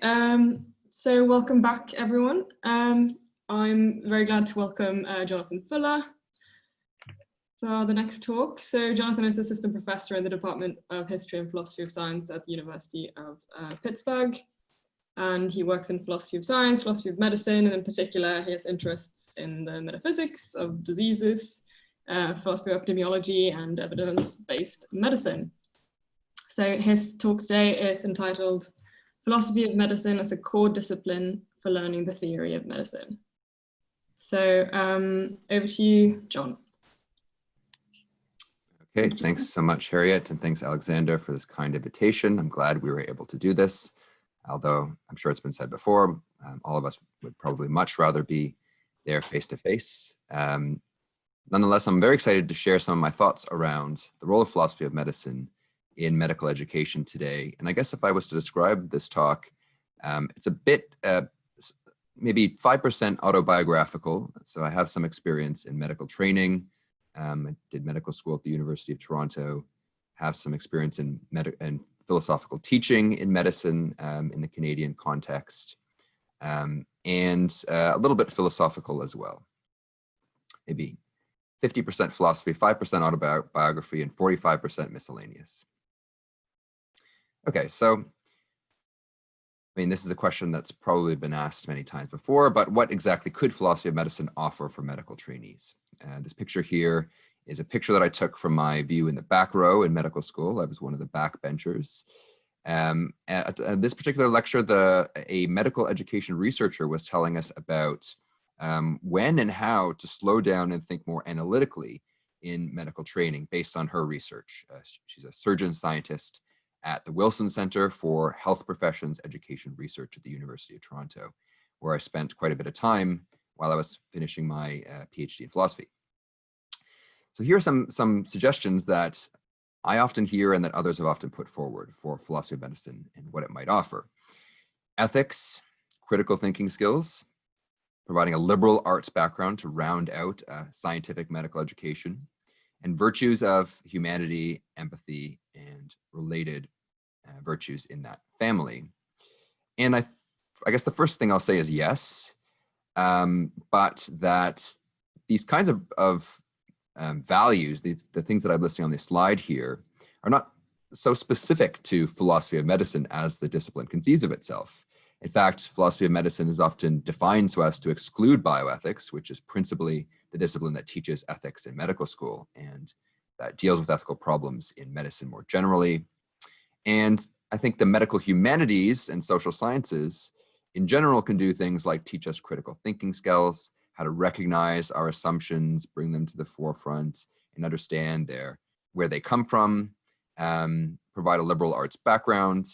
So welcome back, everyone. I'm very glad to welcome Jonathan Fuller for the next talk. So Jonathan is assistant professor in the Department of History and Philosophy of Science at the University of Pittsburgh. And he works in philosophy of science, philosophy of medicine, and in particular, he has interests in the metaphysics of diseases, philosophy of epidemiology, and evidence-based medicine. So his talk today is entitled Philosophy of Medicine as a Core Discipline for Learning the Theory of Medicine. So over to you, John. Okay, thanks so much, Harriet, and thanks, Alexander, for this kind invitation. I'm glad we were able to do this, although I'm sure it's been said before, all of us would probably much rather be there face-to-face. Nonetheless, I'm very excited to share some of my thoughts around the role of philosophy of medicine in medical education today. And I guess if I was to describe this talk, it's a bit, maybe 5% autobiographical. So I have some experience in medical training. I did medical school at the University of Toronto, have some experience in philosophical teaching in medicine in the Canadian context, and a little bit philosophical as well. Maybe 50% philosophy, 5% autobiography, and 45% miscellaneous. Okay, so, I mean, this is a question that's probably been asked many times before, but what exactly could philosophy of medicine offer for medical trainees? This picture here is a picture that I took from my view in the back row in medical school. I was one of the backbenchers. At this particular lecture, a medical education researcher was telling us about when and how to slow down and think more analytically in medical training based on her research. She's a surgeon scientist at the Wilson Center for Health Professions Education Research at the University of Toronto, where I spent quite a bit of time while I was finishing my PhD in philosophy. So here are some suggestions that I often hear and that others have often put forward for philosophy of medicine and what it might offer. Ethics, critical thinking skills, providing a liberal arts background to round out scientific medical education, and virtues of humanity, empathy, and related virtues in that family. And I guess the first thing I'll say is yes, but that these kinds of values, the things that I'm listing on this slide here, are not so specific to philosophy of medicine as the discipline conceives of itself. In fact, philosophy of medicine is often defined so as to exclude bioethics, which is principally the discipline that teaches ethics in medical school and that deals with ethical problems in medicine more generally. And I think the medical humanities and social sciences in general can do things like teach us critical thinking skills, how to recognize our assumptions, bring them to the forefront, and understand where they come from, provide a liberal arts background,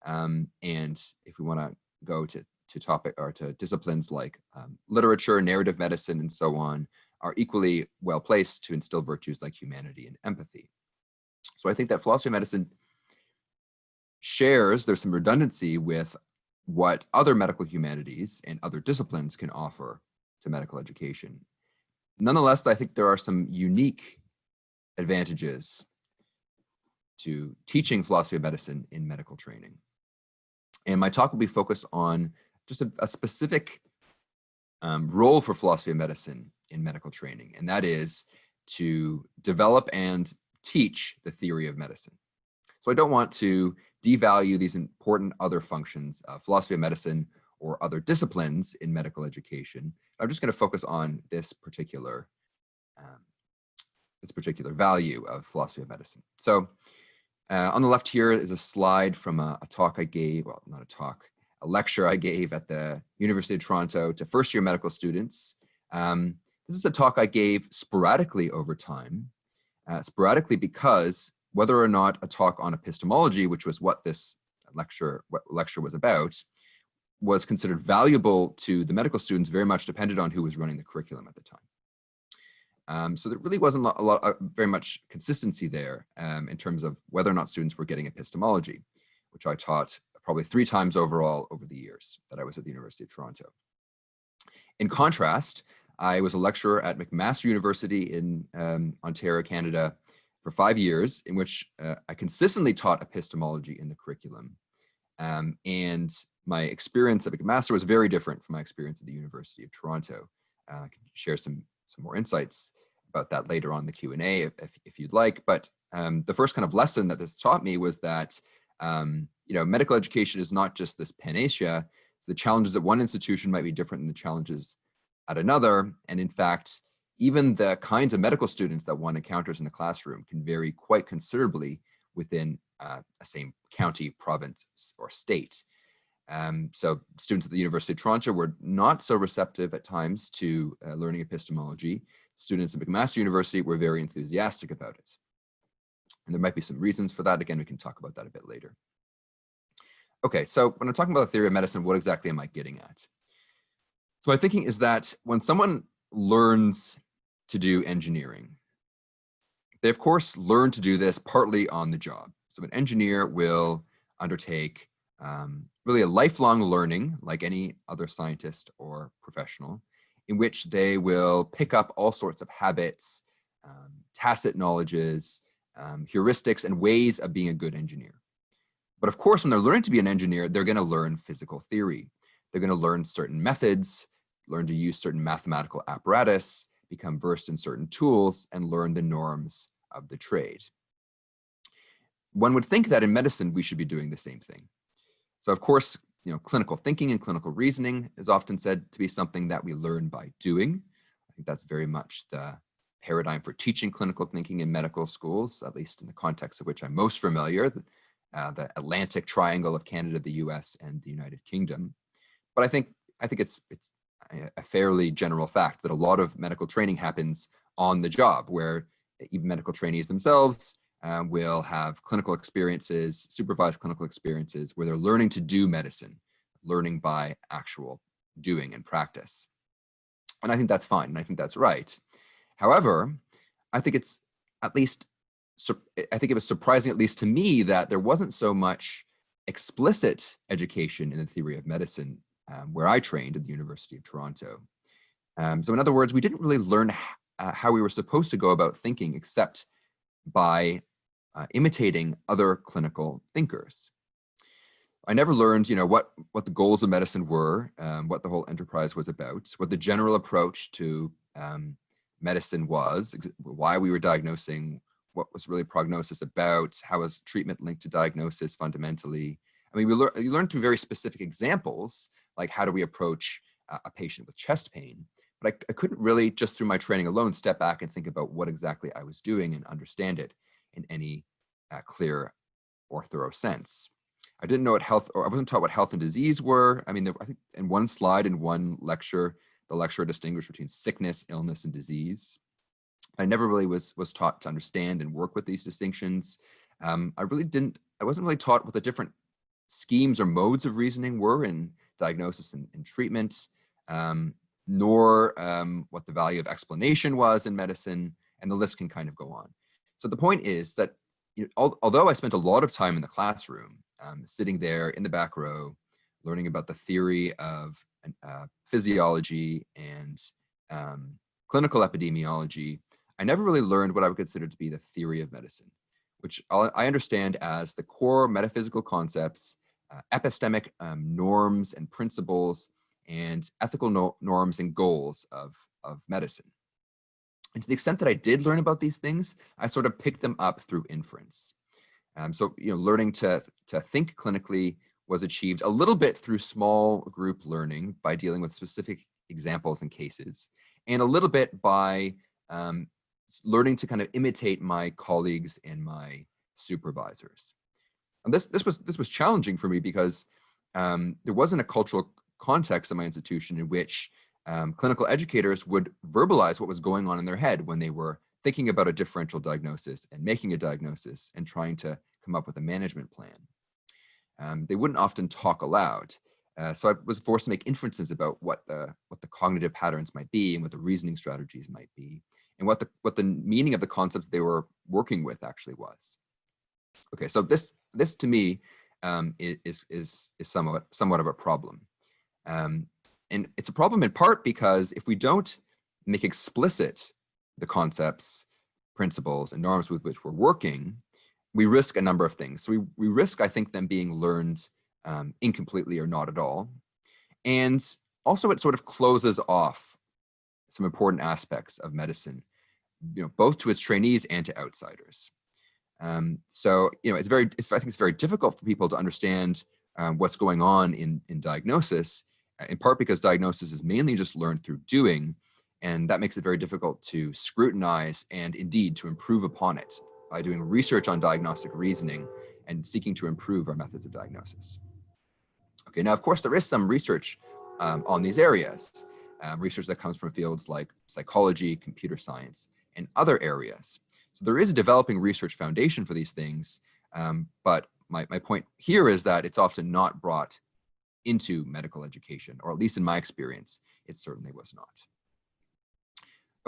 and if we want to go to topic or to disciplines like literature, narrative medicine, and so on, are equally well placed to instill virtues like humanity and empathy. So I think that philosophy of medicine there's some redundancy with what other medical humanities and other disciplines can offer to medical education. Nonetheless, I think there are some unique advantages to teaching philosophy of medicine in medical training. And my talk will be focused on just a specific role for philosophy of medicine in medical training, and that is to develop and teach the theory of medicine. So I don't want to devalue these important other functions of philosophy of medicine or other disciplines in medical education. I'm just going to focus on this particular value of philosophy of medicine. So on the left here is a slide from a talk I gave, well, not a talk, a lecture I gave at the University of Toronto to first-year medical students. This is a talk I gave sporadically over time, sporadically because whether or not a talk on epistemology, which was what this lecture was about, was considered valuable to the medical students very much depended on who was running the curriculum at the time. So there really wasn't very much consistency there in terms of whether or not students were getting epistemology, which I taught probably 3 times overall over the years that I was at the University of Toronto. In contrast, I was a lecturer at McMaster University in Ontario, Canada for 5 years, in which I consistently taught epistemology in the curriculum. And my experience at McMaster was very different from my experience at the University of Toronto. I can share some more insights about that later on in the Q&A if you'd like. But the first kind of lesson that this taught me was that medical education is not just this panacea. So the challenges at one institution might be different than the challenges at another. And in fact, even the kinds of medical students that one encounters in the classroom can vary quite considerably within a same county, province, or state. So students at the University of Toronto were not so receptive at times to learning epistemology. Students at McMaster University were very enthusiastic about it. And there might be some reasons for that. Again, we can talk about that a bit later. Okay, so when I'm talking about the theory of medicine, what exactly am I getting at? So my thinking is that when someone learns to do engineering, they of course learn to do this partly on the job. So an engineer will undertake really a lifelong learning, like any other scientist or professional, in which they will pick up all sorts of habits, tacit knowledges, heuristics, and ways of being a good engineer. But of course, when they're learning to be an engineer, they're going to learn physical theory. They're going to learn certain methods, learn to use certain mathematical apparatus, become versed in certain tools, and learn the norms of the trade. One would think that in medicine, we should be doing the same thing. So of course, clinical thinking and clinical reasoning is often said to be something that we learn by doing. I think that's very much the paradigm for teaching clinical thinking in medical schools, at least in the context of which I'm most familiar, the Atlantic triangle of Canada, the US, and the United Kingdom. But I think it's a fairly general fact that a lot of medical training happens on the job, where even medical trainees themselves will have clinical experiences, supervised clinical experiences, where they're learning to do medicine, learning by actual doing and practice. And I think that's fine, and I think that's right. However, I think it was surprising, at least to me, that there wasn't so much explicit education in the theory of medicine where I trained at the University of Toronto. So in other words, we didn't really learn how we were supposed to go about thinking except by imitating other clinical thinkers. I never learned, what the goals of medicine were, what the whole enterprise was about, what the general approach to medicine was, why we were diagnosing, what was really prognosis about, how was treatment linked to diagnosis fundamentally. I mean, you learn through very specific examples, like how do we approach a patient with chest pain, but I couldn't really, just through my training alone, step back and think about what exactly I was doing and understand it in any clear or thorough sense. I didn't know I wasn't taught what health and disease were. I mean, I think in one slide, in one lecture, the lecturer distinguished between sickness, illness, and disease. I never really was taught to understand and work with these distinctions. I wasn't really taught what the different schemes or modes of reasoning were in diagnosis and treatment, nor what the value of explanation was in medicine, and the list can kind of go on. So the point is that although I spent a lot of time in the classroom, sitting there in the back row, learning about the theory of physiology and clinical epidemiology, I never really learned what I would consider to be the theory of medicine, which I understand as the core metaphysical concepts, epistemic norms and principles, and ethical norms and goals of medicine. And to the extent that I did learn about these things, I sort of picked them up through inference. So learning to think clinically was achieved a little bit through small group learning by dealing with specific examples and cases, and a little bit by learning to kind of imitate my colleagues and my supervisors. And this was challenging for me because there wasn't a cultural context in my institution in which clinical educators would verbalize what was going on in their head when they were thinking about a differential diagnosis and making a diagnosis and trying to come up with a management plan. They wouldn't often talk aloud. So I was forced to make inferences about what the cognitive patterns might be and what the reasoning strategies might be, and what the meaning of the concepts they were working with actually was. Okay, so this to me is somewhat of a problem, and it's a problem in part because if we don't make explicit the concepts, principles, and norms with which we're working, we risk a number of things. So we risk, I think, them being learned incompletely or not at all. And also it sort of closes off some important aspects of medicine, both to its trainees and to outsiders. So, I think it's very difficult for people to understand what's going on in diagnosis, in part because diagnosis is mainly just learned through doing, and that makes it very difficult to scrutinize and indeed to improve upon it by doing research on diagnostic reasoning and seeking to improve our methods of diagnosis. Okay, now, of course, there is some research on these areas, research that comes from fields like psychology, computer science, and other areas. So there is a developing research foundation for these things, but my point here is that it's often not brought into medical education, or at least in my experience, it certainly was not.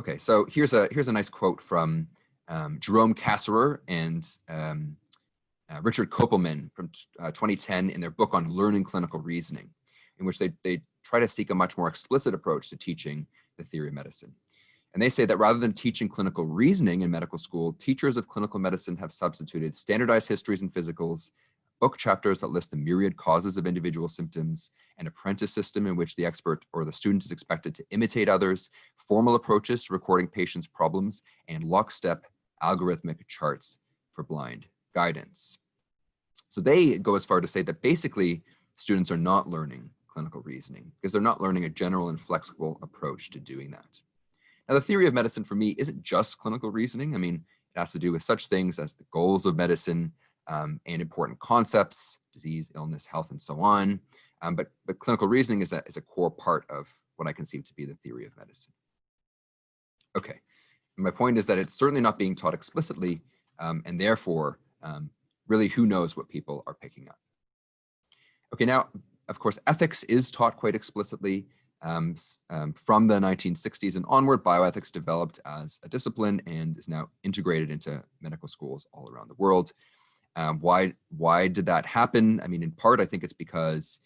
Okay, so here's a nice quote from Jerome Kasserer and Richard Kopelman from 2010 in their book on learning clinical reasoning, in which they try to seek a much more explicit approach to teaching the theory of medicine. And they say that rather than teaching clinical reasoning in medical school, teachers of clinical medicine have substituted standardized histories and physicals, book chapters that list the myriad causes of individual symptoms, an apprentice system in which the expert or the student is expected to imitate others, formal approaches to recording patients' problems, and lockstep algorithmic charts for blind guidance. So they go as far to say that basically students are not learning clinical reasoning because they're not learning a general and flexible approach to doing that. Now, the theory of medicine for me isn't just clinical reasoning. I mean, it has to do with such things as the goals of medicine and important concepts, disease, illness, health, and so on. But clinical reasoning is a core part of what I conceive to be the theory of medicine. Okay, and my point is that it's certainly not being taught explicitly, and therefore, really, who knows what people are picking up. Okay, now, of course, ethics is taught quite explicitly. From the 1960s and onward, bioethics developed as a discipline and is now integrated into medical schools all around the world. Why did that happen? I mean, in part, I think it's because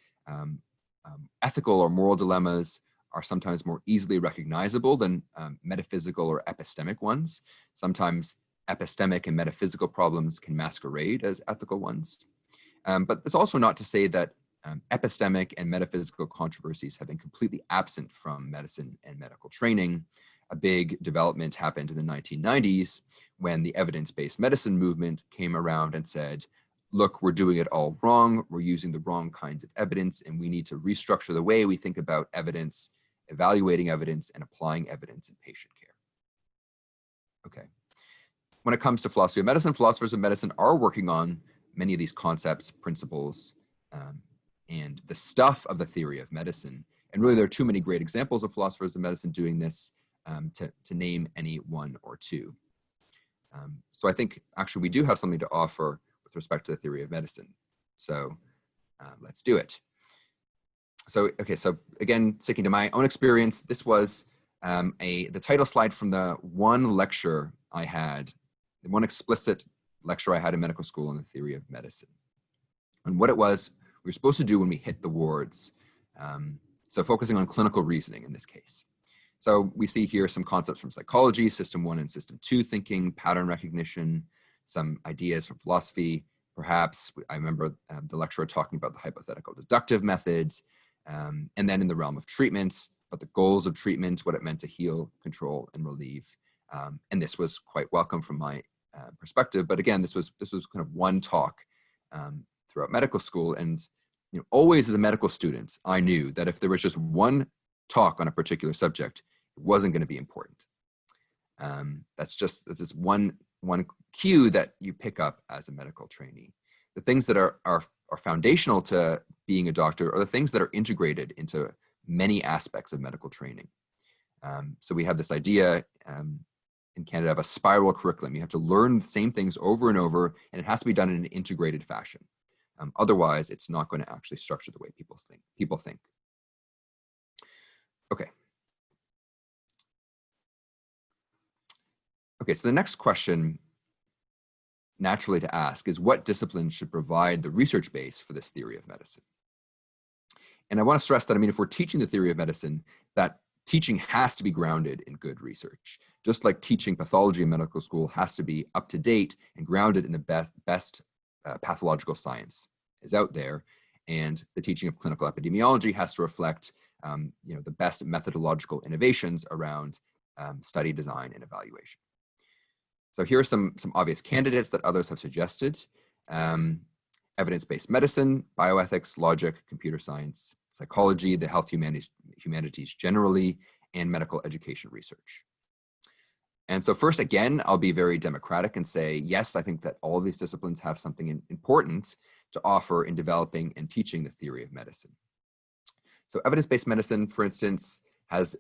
ethical or moral dilemmas are sometimes more easily recognizable than metaphysical or epistemic ones. Sometimes epistemic and metaphysical problems can masquerade as ethical ones. But it's also not to say that epistemic and metaphysical controversies have been completely absent from medicine and medical training. A big development happened in the 1990s when the evidence-based medicine movement came around and said, look, we're doing it all wrong. We're using the wrong kinds of evidence, and we need to restructure the way we think about evidence, evaluating evidence, and applying evidence in patient care. Okay. When it comes to philosophy of medicine, philosophers of medicine are working on many of these concepts, principles, and the stuff of the theory of medicine. And really, there are too many great examples of philosophers of medicine doing this to name any one or two. So I think actually we do have something to offer with respect to the theory of medicine. So let's do it. So, okay, so again, sticking to my own experience, this was the title slide from the one lecture I had, the one explicit lecture I had in medical school on the theory of medicine. And what it was, we were supposed to do when we hit the wards. So focusing on clinical reasoning in this case. So we see here some concepts from psychology, system 1 and system 2 thinking, pattern recognition, some ideas from philosophy. Perhaps I remember the lecturer talking about the hypothetical deductive methods, and then in the realm of treatments, but the goals of treatment, what it meant to heal, control, and relieve. And this was quite welcome from my perspective. But again, this was kind of one talk throughout medical school. And always as a medical student, I knew that if there was just one talk on a particular subject, it wasn't going to be important. That's just one cue that you pick up as a medical trainee. The things that are foundational to being a doctor are the things that are integrated into many aspects of medical training. So we have this idea in Canada of a spiral curriculum. You have to learn the same things over and over, and it has to be done in an integrated fashion. Otherwise, it's not going to actually structure the way people think. Okay. Okay, so the next question naturally to ask is, what disciplines should provide the research base for this theory of medicine? And I want to stress that, if we're teaching the theory of medicine, that teaching has to be grounded in good research. Just like teaching pathology in medical school has to be up to date and grounded in the best pathological science is out there. and the teaching of clinical epidemiology has to reflect the best methodological innovations around study design and evaluation. So here are some obvious candidates that others have suggested. Evidence-based medicine, bioethics, logic, computer science, psychology, the health humanities generally, and medical education research. And so first, again, I'll be very democratic and say, yes, I think that all of these disciplines have something important to offer in developing and teaching the theory of medicine. So evidence-based medicine, for instance, has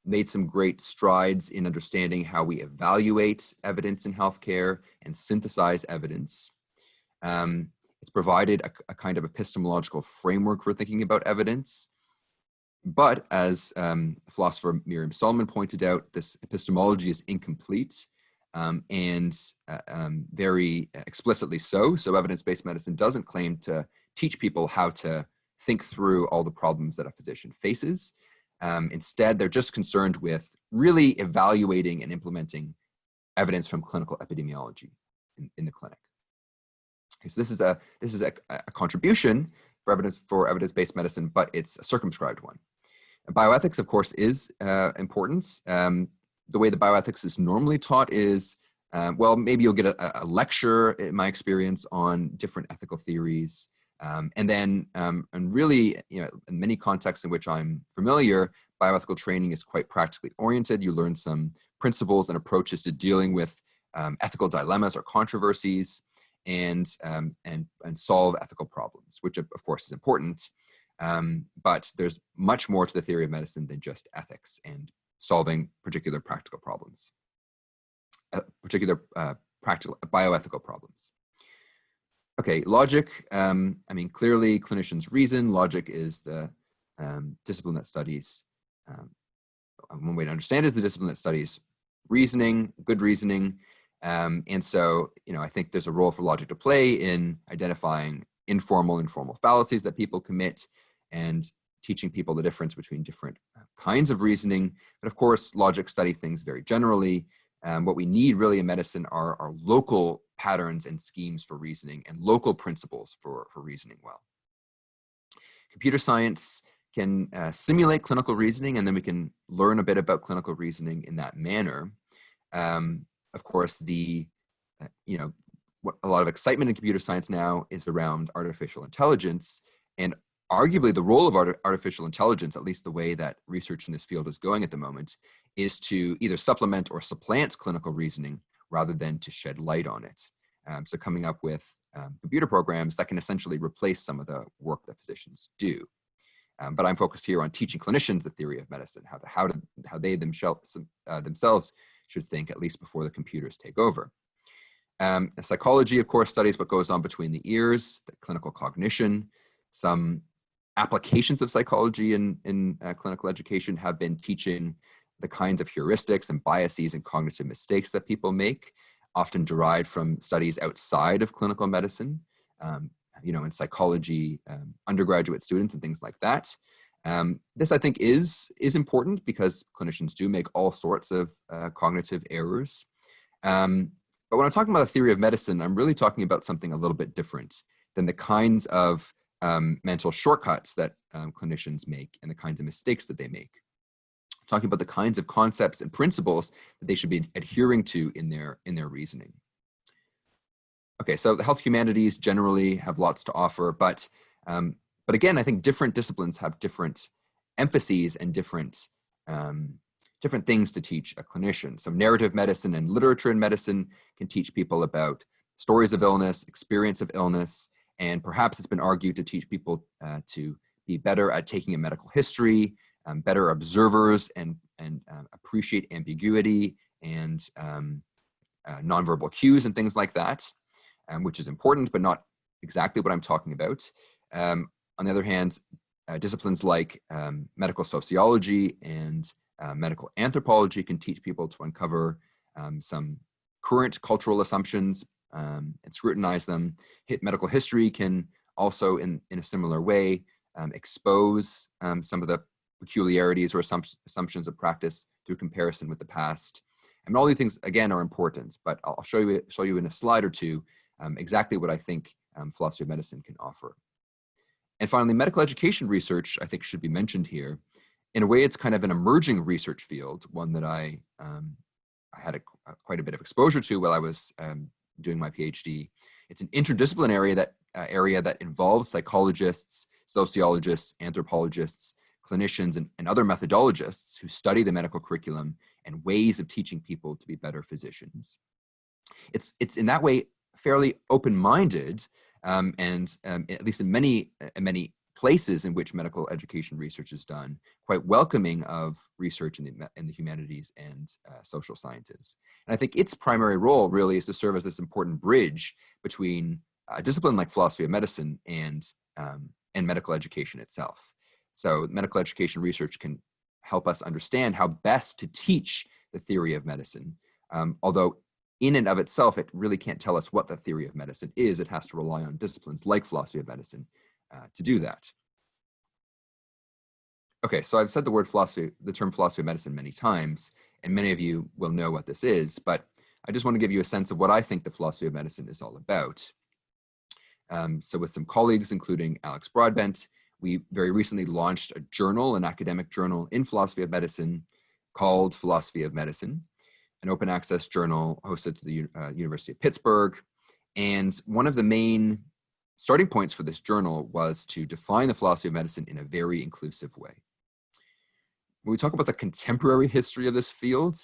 made some great strides in understanding how we evaluate evidence in healthcare and synthesize evidence. It's provided a kind of epistemological framework for thinking about evidence. But as philosopher Miriam Solomon pointed out, this epistemology is incomplete and very explicitly so. So evidence-based medicine doesn't claim to teach people how to think through all the problems that a physician faces. Instead, they're just concerned with really evaluating and implementing evidence from clinical epidemiology in the clinic. Okay, so this is a contribution for evidence-based medicine, but it's a circumscribed one. And bioethics, of course, is important. The way the bioethics is normally taught is, well, maybe you'll get a lecture, in my experience, on different ethical theories. And then, and really, in many contexts in which I'm familiar, bioethical training is quite practically oriented. You learn some principles and approaches to dealing with ethical dilemmas or controversies and solve ethical problems, which of course is important. But there's much more to the theory of medicine than just ethics and solving particular practical problems, practical bioethical problems. Okay, logic. Clearly clinicians reason. Logic is the discipline that studies, one way to understand it is the discipline that studies reasoning, good reasoning. And so, I think there's a role for logic to play in identifying informal fallacies that people commit and teaching people the difference between different kinds of reasoning. But of course, logic study things very generally. What we need really in medicine are local patterns and schemes for reasoning and local principles for reasoning well. Computer science can simulate clinical reasoning, and then we can learn a bit about clinical reasoning in that manner. Of course, what a lot of excitement in computer science now is around artificial intelligence, and arguably the role of artificial intelligence, at least the way that research in this field is going at the moment, is to either supplement or supplant clinical reasoning rather than to shed light on it. So coming up with computer programs that can essentially replace some of the work that physicians do. But I'm focused here on teaching clinicians the theory of medicine, how they themselves should think, at least before the computers take over. Psychology, of course, studies what goes on between the ears, the clinical cognition. Some applications of psychology in clinical education have been teaching the kinds of heuristics and biases and cognitive mistakes that people make, often derived from studies outside of clinical medicine, in psychology, undergraduate students and things like that. This, I think, is important because clinicians do make all sorts of cognitive errors. But when I'm talking about the theory of medicine, I'm really talking about something a little bit different than the kinds of mental shortcuts that clinicians make and the kinds of mistakes that they make. I'm talking about the kinds of concepts and principles that they should be adhering to in their reasoning. Okay, so the health humanities generally have lots to offer, but again, I think different disciplines have different emphases and different things to teach a clinician. So narrative medicine and literature in medicine can teach people about stories of illness, experience of illness, and perhaps it's been argued to teach people to be better at taking a medical history, better observers, and appreciate ambiguity and nonverbal cues and things like that, which is important, but not exactly what I'm talking about. On the other hand, disciplines like medical sociology and medical anthropology can teach people to uncover some current cultural assumptions and scrutinize them. Medical history can also, in a similar way, expose some of the peculiarities or assumptions of practice through comparison with the past. And all these things, again, are important, but I'll show you in a slide or two exactly what I think philosophy of medicine can offer. And finally, medical education research, I think, should be mentioned here. In a way, it's kind of an emerging research field, one that I had quite a bit of exposure to while I was doing my PhD. It's an interdisciplinary area that involves psychologists, sociologists, anthropologists, clinicians, and other methodologists who study the medical curriculum and ways of teaching people to be better physicians. It's in that way fairly open-minded, and at least in many places in which medical education research is done, quite welcoming of research in the humanities and social sciences. And I think its primary role really is to serve as this important bridge between a discipline like philosophy of medicine and medical education itself. So medical education research can help us understand how best to teach the theory of medicine, although in and of itself, it really can't tell us what the theory of medicine is. It has to rely on disciplines like philosophy of medicine to do that. Okay, so I've said the term philosophy of medicine many times, and many of you will know what this is, but I just want to give you a sense of what I think the philosophy of medicine is all about. So with some colleagues, including Alex Broadbent, we very recently launched a journal, an academic journal in philosophy of medicine called Philosophy of Medicine, an open access journal hosted at the University of Pittsburgh. And one of the main starting points for this journal was to define the philosophy of medicine in a very inclusive way. When we talk about the contemporary history of this field,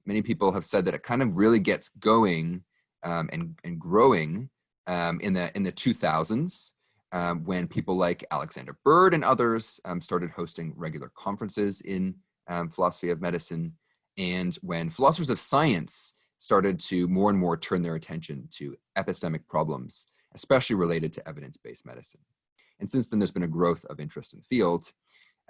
many people have said that it kind of really gets going and growing in the 2000s, when people like Alexander Bird and others started hosting regular conferences in philosophy of medicine, and when philosophers of science started to more and more turn their attention to epistemic problems, especially related to evidence-based medicine. And since then, there's been a growth of interest in the field.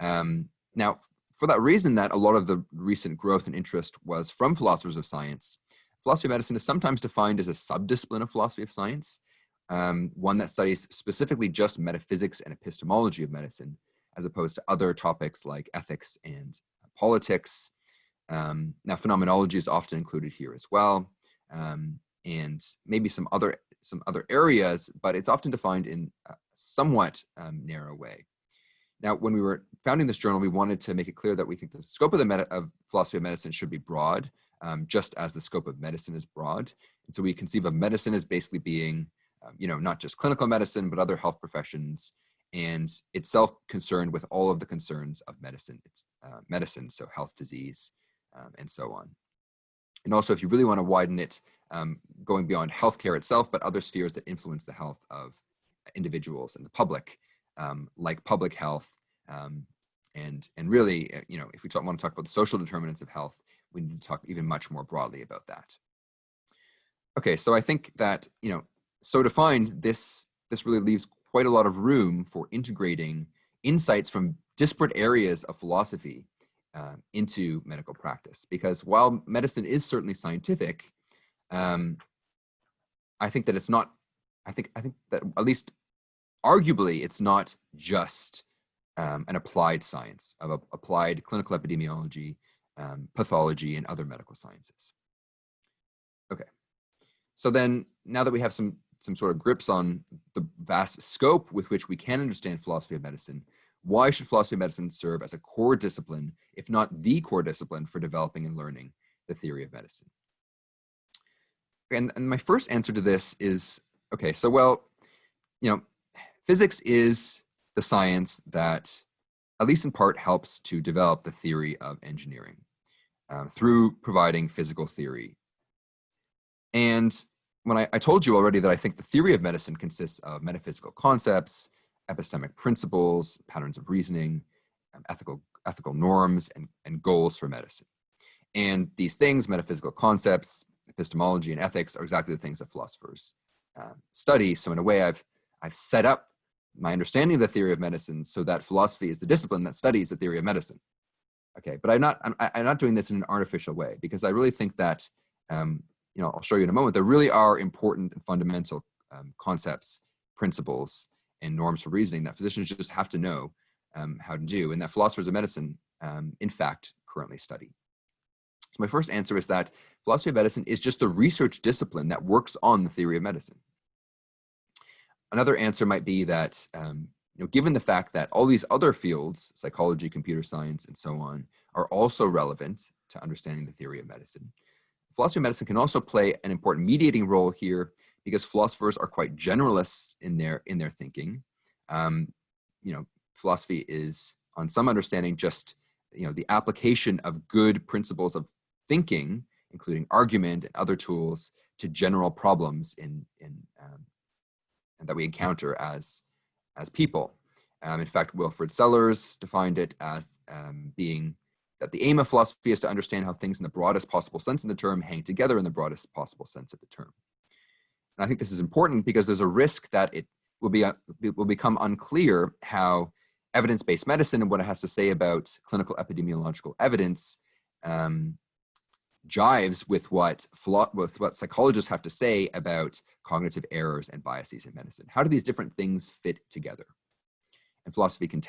Now, for that reason that a lot of the recent growth and interest was from philosophers of science, philosophy of medicine is sometimes defined as a subdiscipline of philosophy of science, one that studies specifically just metaphysics and epistemology of medicine, as opposed to other topics like ethics and politics. Now, phenomenology is often included here as well, and maybe some other areas, but it's often defined in a somewhat narrow way. Now, when we were founding this journal, we wanted to make it clear that we think the scope of philosophy of medicine should be broad, just as the scope of medicine is broad. And so we conceive of medicine as basically being, not just clinical medicine, but other health professions, and itself concerned with all of the concerns of medicine. It's medicine, so health, disease, and so on. And also, if you really want to widen it, going beyond healthcare itself, but other spheres that influence the health of individuals and the public, like public health, and really, if we want to talk about the social determinants of health, we need to talk even much more broadly about that. Okay, so I think that, so defined, this really leaves quite a lot of room for integrating insights from disparate areas of philosophy into medical practice. Because while medicine is certainly scientific, I think that it's not, I think that at least arguably it's not just an applied science of applied clinical epidemiology, pathology, and other medical sciences. Okay, so then now that we have some sort of grips on the vast scope with which we can understand philosophy of medicine, why should philosophy of medicine serve as a core discipline, if not the core discipline, for developing and learning the theory of medicine? And my first answer to this is, okay, so well, physics is the science that, at least in part, helps to develop the theory of engineering through providing physical theory. And when I told you already that I think the theory of medicine consists of metaphysical concepts, epistemic principles, patterns of reasoning, ethical norms, and goals for medicine. And these things, metaphysical concepts, epistemology, and ethics, are exactly the things that philosophers study. So in a way, I've set up my understanding of the theory of medicine so that philosophy is the discipline that studies the theory of medicine. Okay, but I'm not doing this in an artificial way, because I really think that, I'll show you in a moment, there really are important and fundamental concepts, principles, and norms for reasoning that physicians just have to know how to do, and that philosophers of medicine, in fact, currently study. So my first answer is that philosophy of medicine is just a research discipline that works on the theory of medicine. Another answer might be that given the fact that all these other fields, psychology, computer science, and so on, are also relevant to understanding the theory of medicine, philosophy of medicine can also play an important mediating role here, because philosophers are quite generalists in their thinking. Philosophy is, on some understanding, just the application of good principles of thinking, including argument and other tools, to general problems and that we encounter as people. In fact, Wilfrid Sellars defined it as being that the aim of philosophy is to understand how things in the broadest possible sense of the term hang together in the broadest possible sense of the term. And I think this is important because there's a risk that it will become unclear how evidence-based medicine and what it has to say about clinical epidemiological evidence jives with what psychologists have to say about cognitive errors and biases in medicine. How do these different things fit together? And philosophy can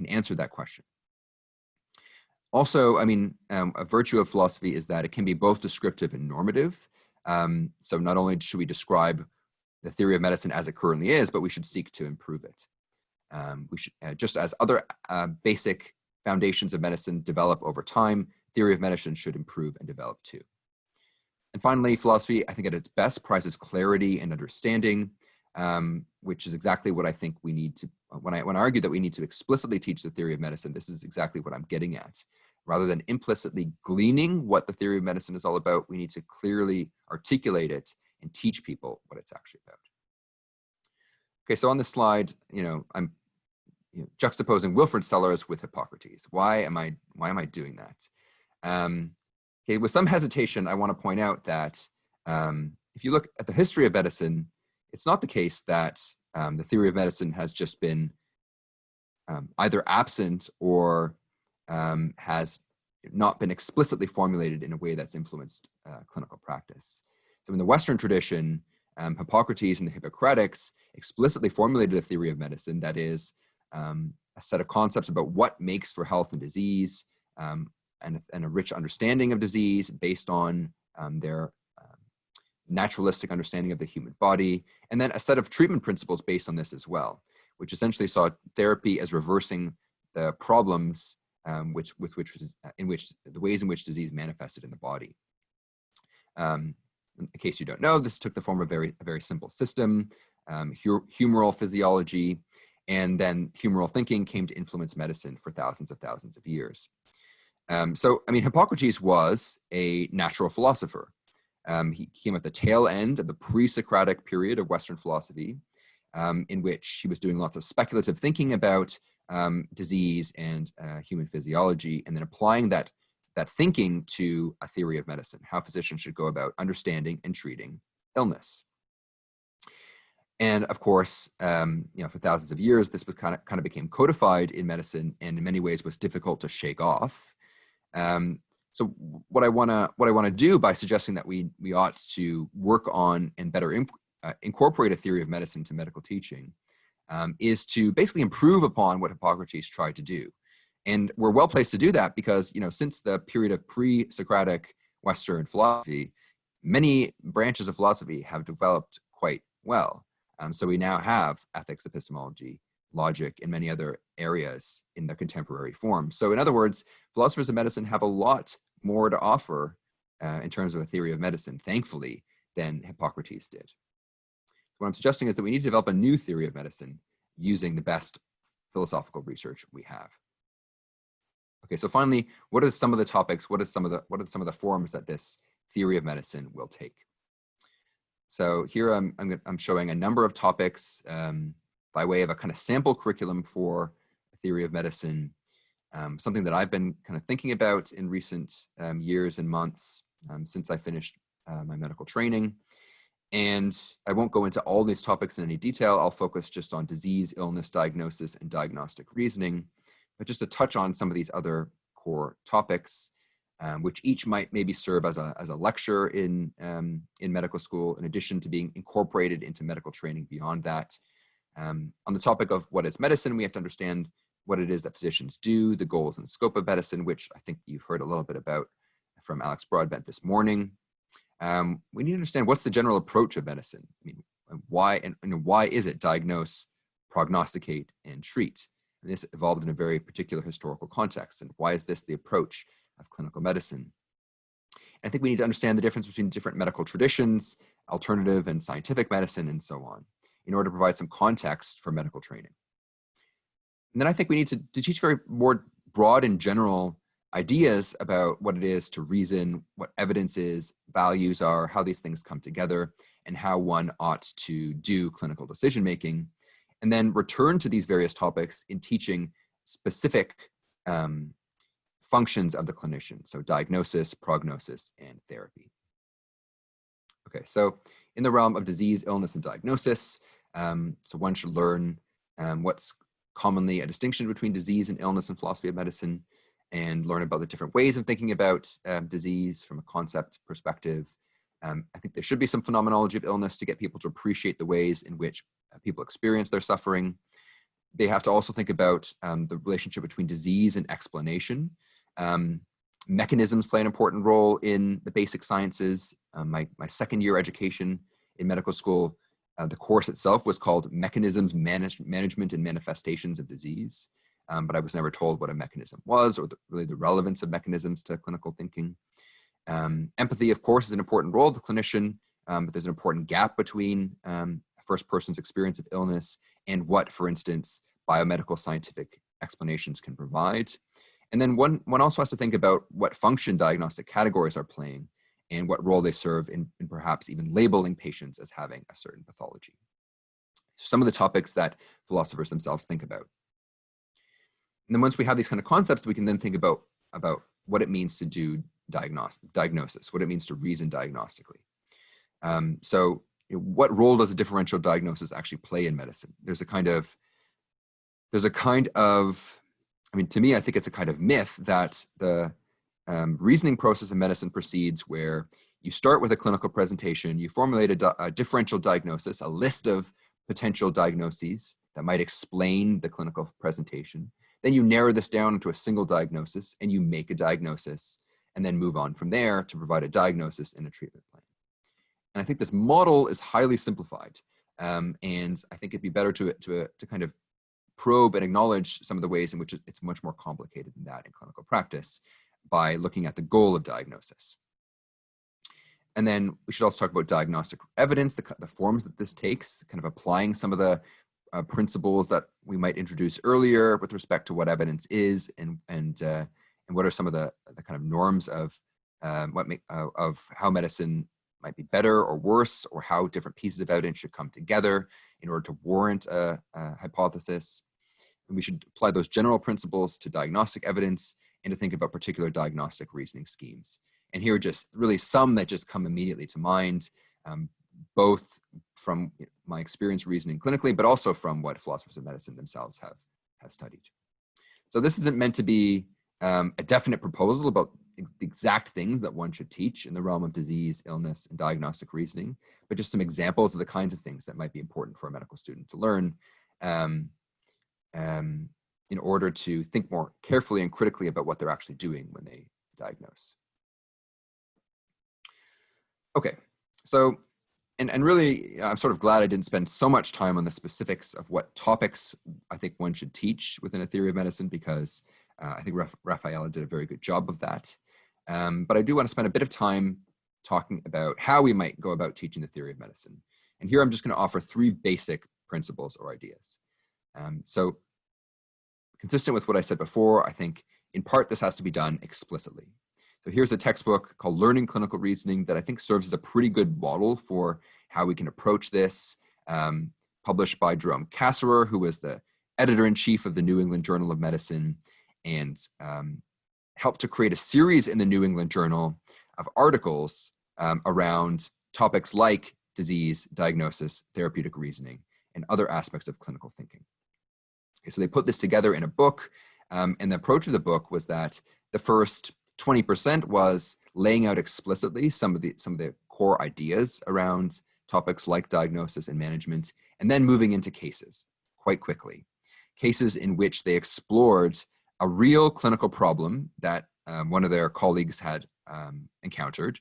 answer that question. Also, a virtue of philosophy is that it can be both descriptive and normative. So not only should we describe the theory of medicine as it currently is, but we should seek to improve it. We should, just as other basic foundations of medicine develop over time, theory of medicine should improve and develop too. And finally, philosophy, I think at its best, prizes clarity and understanding, which is exactly what I think we need to, when I argue that we need to explicitly teach the theory of medicine, this is exactly what I'm getting at. Rather than implicitly gleaning what the theory of medicine is all about, we need to clearly articulate it and teach people what it's actually about. Okay, so on this slide, I'm juxtaposing Wilfrid Sellars with Hippocrates. Why am I doing that? Okay, with some hesitation, I want to point out that if you look at the history of medicine, it's not the case that the theory of medicine has just been either absent or has not been explicitly formulated in a way that's influenced clinical practice. So in the Western tradition, Hippocrates and the Hippocratics explicitly formulated a theory of medicine that is a set of concepts about what makes for health and disease, and a rich understanding of disease based on their naturalistic understanding of the human body, and then a set of treatment principles based on this as well, which essentially saw therapy as reversing the problems in which the ways in which disease manifested in the body. In case you don't know, this took the form of a very simple system, humoral physiology, and then humoral thinking came to influence medicine for thousands of years. Hippocrates was a natural philosopher. He came at the tail end of the pre-Socratic period of Western philosophy, in which he was doing lots of speculative thinking about disease and human physiology, and then applying that thinking to a theory of medicine, how physicians should go about understanding and treating illness. And of course, for thousands of years, this was kind of became codified in medicine, and in many ways was difficult to shake off. So what I want to do by suggesting that we ought to work on and better incorporate a theory of medicine to medical teaching is to basically improve upon what Hippocrates tried to do. And we're well placed to do that because, since the period of pre-Socratic Western philosophy, many branches of philosophy have developed quite well. So we now have ethics, epistemology, logic, and many other areas in their contemporary form. So in other words, philosophers of medicine have a lot more to offer in terms of a theory of medicine, thankfully, than Hippocrates did. What I'm suggesting is that we need to develop a new theory of medicine using the best philosophical research we have. Okay, so finally, what are some of the topics, what are some of the forms that this theory of medicine will take? So here I'm showing a number of topics by way of a kind of sample curriculum for a theory of medicine, something that I've been kind of thinking about in recent years and months since I finished my medical training. And I won't go into all these topics in any detail. I'll focus just on disease, illness, diagnosis, and diagnostic reasoning, but just to touch on some of these other core topics, which each might maybe serve as a lecture in medical school, in addition to being incorporated into medical training beyond that. On the topic of what is medicine, we have to understand what it is that physicians do, the goals and scope of medicine, which I think you've heard a little bit about from Alex Broadbent this morning. We need to understand what's the general approach of medicine. I mean, why is it diagnose, prognosticate, and treat. And this evolved in a very particular historical context. And why is this the approach of clinical medicine? I think we need to understand the difference between different medical traditions, alternative and scientific medicine, and so on, in order to provide some context for medical training. And then I think we need to teach very more broad and general ideas about what it is to reason, what evidence is, values are, how these things come together, and how one ought to do clinical decision-making, and then return to these various topics in teaching specific functions of the clinician, so diagnosis, prognosis, and therapy. Okay, so in the realm of disease, illness, and diagnosis, so one should learn what's commonly a distinction between disease and illness in philosophy of medicine, and learn about the different ways of thinking about disease from a concept perspective. I think there should be some phenomenology of illness to get people to appreciate the ways in which people experience their suffering. They have to also think about the relationship between disease and explanation. Mechanisms play an important role in the basic sciences. My second year education in medical school, the course itself was called Mechanisms, Management, and Manifestations of Disease. But I was never told what a mechanism was, or really the relevance of mechanisms to clinical thinking. Empathy, of course, is an important role of the clinician, but there's an important gap between a first person's experience of illness and what, for instance, biomedical scientific explanations can provide. And then one also has to think about what function diagnostic categories are playing and what role they serve in perhaps even labeling patients as having a certain pathology. Some of the topics that philosophers themselves think about. And then once we have these kind of concepts, we can then think about what it means to do diagnosis, what it means to reason diagnostically. So what role does a differential diagnosis actually play in medicine? There's a kind of, I mean, to me, I think it's a kind of myth that the reasoning process in medicine proceeds where you start with a clinical presentation, you formulate a differential diagnosis, a list of potential diagnoses that might explain the clinical presentation. Then you narrow this down into a single diagnosis and you make a diagnosis and then move on from there to provide a diagnosis and a treatment plan. And I think this model is highly simplified. And I think it'd be better to kind of probe and acknowledge some of the ways in which it's much more complicated than that in clinical practice by looking at the goal of diagnosis. And then we should also talk about diagnostic evidence, the forms that this takes, kind of applying some of the principles that we might introduce earlier with respect to what evidence is and what are some of the kind of norms of how medicine might be better or worse, or how different pieces of evidence should come together in order to warrant a hypothesis. And we should apply those general principles to diagnostic evidence and to think about particular diagnostic reasoning schemes. And here are just really some that just come immediately to mind, both from my experience reasoning clinically, but also from what philosophers of medicine themselves have studied. So this isn't meant to be a definite proposal about the exact things that one should teach in the realm of disease, illness, and diagnostic reasoning, but just some examples of the kinds of things that might be important for a medical student to learn in order to think more carefully and critically about what they're actually doing when they diagnose. Okay, so, and really, I'm sort of glad I didn't spend so much time on the specifics of what topics I think one should teach within a theory of medicine, because I think Rafaela did a very good job of that. But I do want to spend a bit of time talking about how we might go about teaching the theory of medicine. And here I'm just going to offer 3 basic principles or ideas. So consistent with what I said before, I think in part this has to be done explicitly. So here's a textbook called Learning Clinical Reasoning that I think serves as a pretty good model for how we can approach this, published by Jerome Kasserer, who was the editor-in-chief of the New England Journal of Medicine, and helped to create a series in the New England Journal of articles around topics like disease, diagnosis, therapeutic reasoning, and other aspects of clinical thinking. Okay, so they put this together in a book, and the approach of the book was that the first 20% was laying out explicitly some of the core ideas around topics like diagnosis and management, and then moving into cases quite quickly. Cases in which they explored a real clinical problem that one of their colleagues had encountered,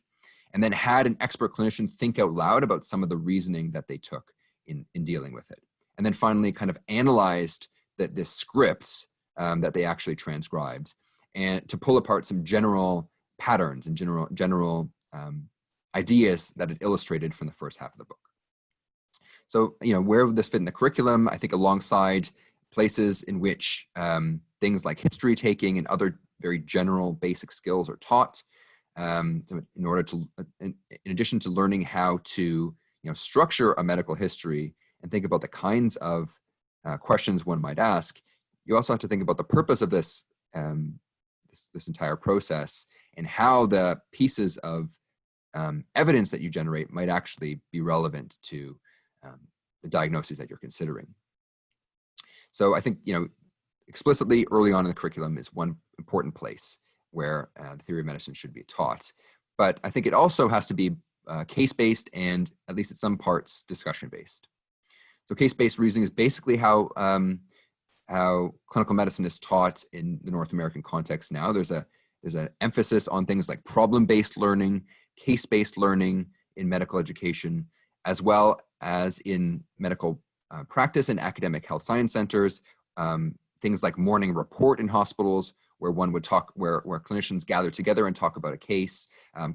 and then had an expert clinician think out loud about some of the reasoning that they took in dealing with it. and then finally kind of analyzed this script that they actually transcribed, and to pull apart some general patterns and general ideas that it illustrated from the first half of the book. So, where would this fit in the curriculum? I think alongside places in which things like history taking and other very general basic skills are taught, in order to, in addition to learning how to, structure a medical history and think about the kinds of questions one might ask, you also have to think about the purpose of this, this entire process, and how the pieces of evidence that you generate might actually be relevant to the diagnoses that you're considering. So I think, explicitly early on in the curriculum is one important place where the theory of medicine should be taught. But I think it also has to be case-based and, at least at some parts, discussion-based. So case-based reasoning is basically how clinical medicine is taught in the North American context now. There's an emphasis on things like problem-based learning, case-based learning in medical education, as well as in medical practice and academic health science centers, things like morning report in hospitals, where one would talk, where clinicians gather together and talk about a case,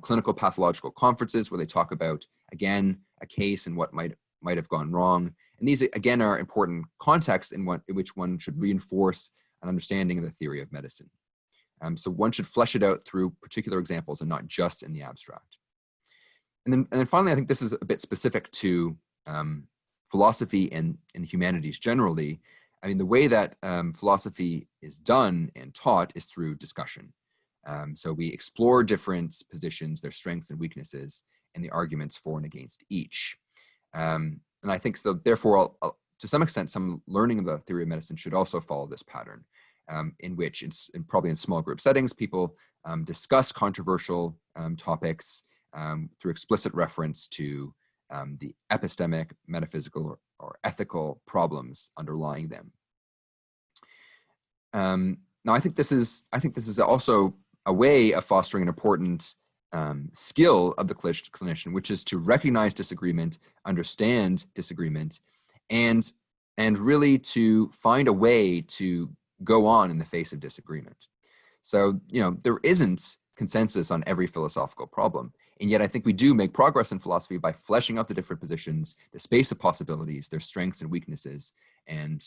clinical pathological conferences where they talk about, again, a case and what might have gone wrong. And these, again, are important contexts in which one should reinforce an understanding of the theory of medicine. So one should flesh it out through particular examples and not just in the abstract. And then finally, I think this is a bit specific to philosophy and humanities generally. I mean, the way that philosophy is done and taught is through discussion. So we explore different positions, their strengths and weaknesses, and the arguments for and against each. And I think so, therefore, to some extent, some learning of the theory of medicine should also follow this pattern, in which, probably in small group settings, people discuss controversial topics through explicit reference to the epistemic, metaphysical, or ethical problems underlying them. Now, I think this is also a way of fostering an important skill of the clinician, which is to recognize disagreement, understand disagreement, and really to find a way to go on in the face of disagreement. So, there isn't consensus on every philosophical problem. And yet I think we do make progress in philosophy by fleshing out the different positions, the space of possibilities, their strengths and weaknesses, and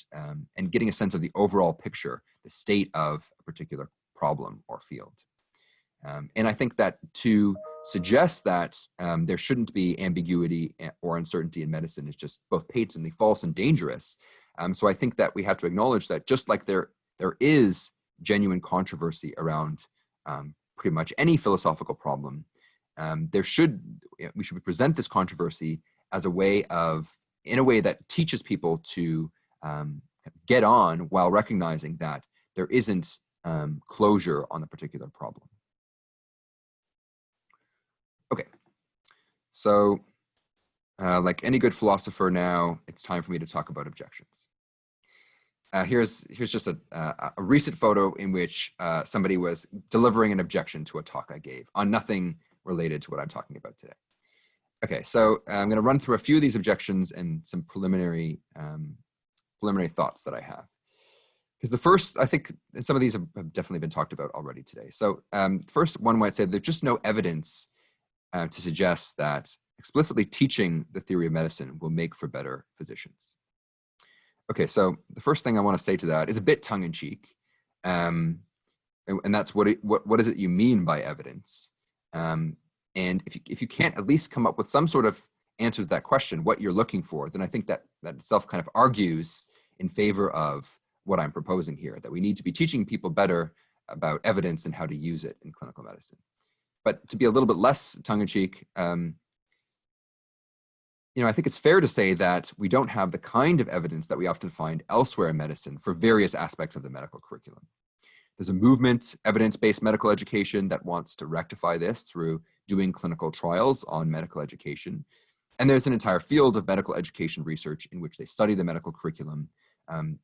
getting a sense of the overall picture, the state of a particular problem or field. And I think that to suggest that there shouldn't be ambiguity or uncertainty in medicine is just both patently false and dangerous. So I think that we have to acknowledge that just like there is genuine controversy around pretty much any philosophical problem, we should present this controversy as in a way that teaches people to get on while recognizing that there isn't closure on the particular problem. Okay, so like any good philosopher now, it's time for me to talk about objections. Here's just a recent photo in which somebody was delivering an objection to a talk I gave on nothing related to what I'm talking about today. Okay, so I'm going to run through a few of these objections and some preliminary thoughts that I have. Because the first, I think, and some of these have definitely been talked about already today. So first, one might say there's just no evidence to suggest that explicitly teaching the theory of medicine will make for better physicians. Okay, so the first thing I want to say to that is a bit tongue-in-cheek, and that's what is it you mean by evidence? And if you can't at least come up with some sort of answer to that question, what you're looking for, then I think that itself kind of argues in favor of what I'm proposing here, that we need to be teaching people better about evidence and how to use it in clinical medicine. But to be a little bit less tongue-in-cheek, I think it's fair to say that we don't have the kind of evidence that we often find elsewhere in medicine for various aspects of the medical curriculum. There's a movement, evidence-based medical education, that wants to rectify this through doing clinical trials on medical education. And there's an entire field of medical education research in which they study the medical curriculum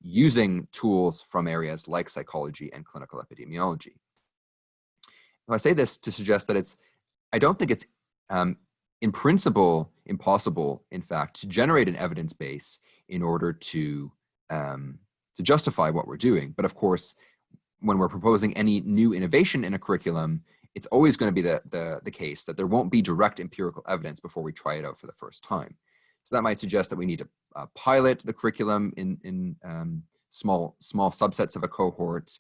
using tools from areas like psychology and clinical epidemiology. I say this to suggest that I don't think it's in principle impossible, in fact, to generate an evidence base in order to justify what we're doing. But of course, when we're proposing any new innovation in a curriculum, it's always going to be the case that there won't be direct empirical evidence before we try it out for the first time. So that might suggest that we need to pilot the curriculum in small subsets of a cohort,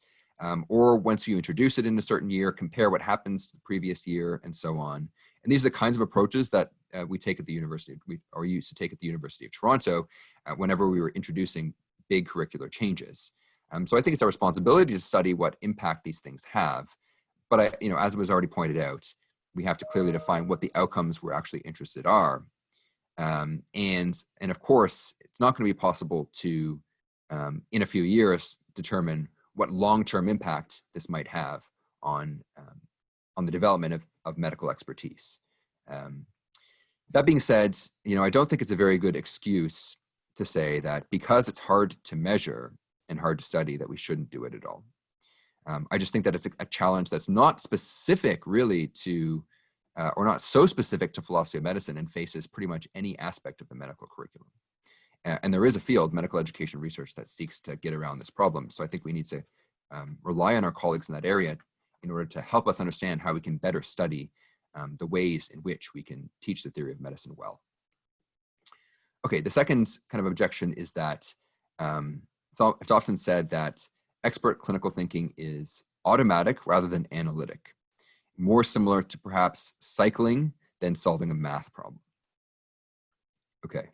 or once you introduce it in a certain year, compare what happens to the previous year, and so on. And these are the kinds of approaches that we take at the university, or used to take at the University of Toronto, whenever we were introducing big curricular changes. So I think it's our responsibility to study what impact these things have. But as was already pointed out, we have to clearly define what the outcomes we're actually interested are. And of course, it's not going to be possible to, in a few years, determine what long-term impact this might have on the development of medical expertise. That being said, I don't think it's a very good excuse to say that because it's hard to measure and hard to study that we shouldn't do it at all. I just think that it's a challenge that's not specific really to, or not so specific to philosophy of medicine, and faces pretty much any aspect of the medical curriculum. And there is a field, medical education research, that seeks to get around this problem. So I think we need to rely on our colleagues in that area in order to help us understand how we can better study the ways in which we can teach the theory of medicine well. Okay, the second kind of objection is that it's often said that expert clinical thinking is automatic rather than analytic, more similar to perhaps cycling than solving a math problem. Okay,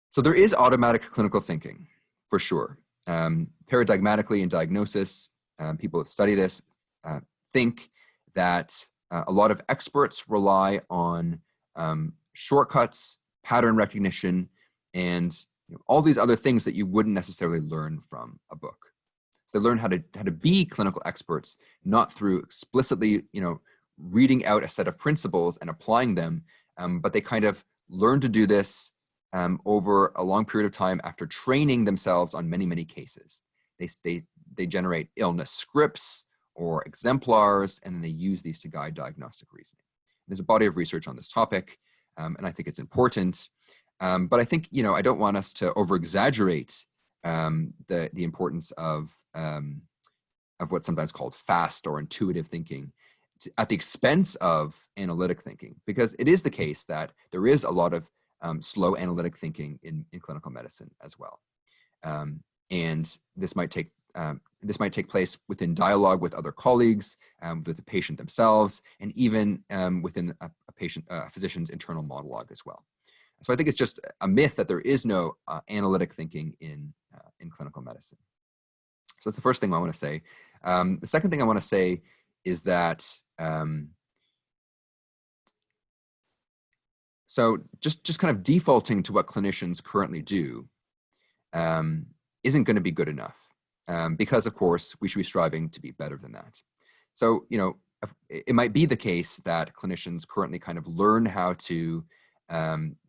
so there is automatic clinical thinking, for sure. Paradigmatically in diagnosis, people who study this think that a lot of experts rely on shortcuts, pattern recognition, and all these other things that you wouldn't necessarily learn from a book. So they learn how to be clinical experts, not through explicitly, reading out a set of principles and applying them, but they kind of learn to do this over a long period of time after training themselves on many, many cases. They generate illness scripts or exemplars, and then they use these to guide diagnostic reasoning. There's a body of research on this topic, and I think it's important. But I think, I don't want us to over-exaggerate the importance of what's sometimes called fast or intuitive thinking at the expense of analytic thinking, because it is the case that there is a lot of slow analytic thinking in clinical medicine as well. And this might take place within dialogue with other colleagues, with the patient themselves, and even within a physician's internal monologue as well. So I think it's just a myth that there is no analytic thinking in clinical medicine. So that's the first thing I want to say. The second thing I want to say is that so just kind of defaulting to what clinicians currently do isn't going to be good enough, because of course we should be striving to be better than that. So it might be the case that clinicians currently kind of learn how to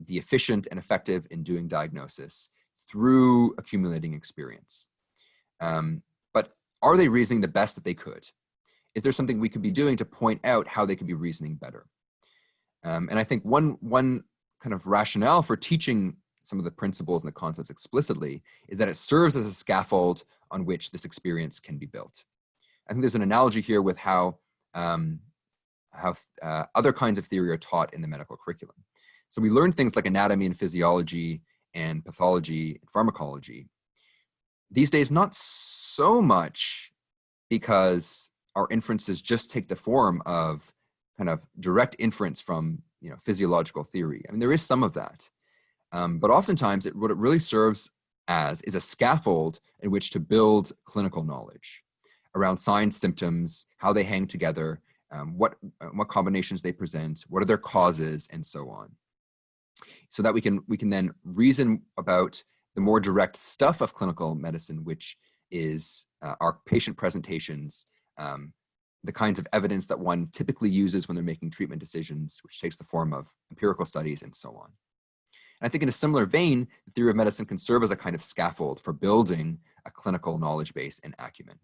be efficient and effective in doing diagnosis through accumulating experience. But are they reasoning the best that they could? Is there something we could be doing to point out how they could be reasoning better? And I think one kind of rationale for teaching some of the principles and the concepts explicitly is that it serves as a scaffold on which this experience can be built. I think there's an analogy here with how other kinds of theory are taught in the medical curriculum. So we learn things like anatomy and physiology and pathology and pharmacology. These days, not so much because our inferences just take the form of kind of direct inference from physiological theory. I mean, there is some of that. But oftentimes, what it really serves as is a scaffold in which to build clinical knowledge around signs, symptoms, how they hang together, what combinations they present, what are their causes, and so on. So that we can then reason about the more direct stuff of clinical medicine, which is our patient presentations, the kinds of evidence that one typically uses when they're making treatment decisions, which takes the form of empirical studies and so on. And I think in a similar vein, the theory of medicine can serve as a kind of scaffold for building a clinical knowledge base and acumen.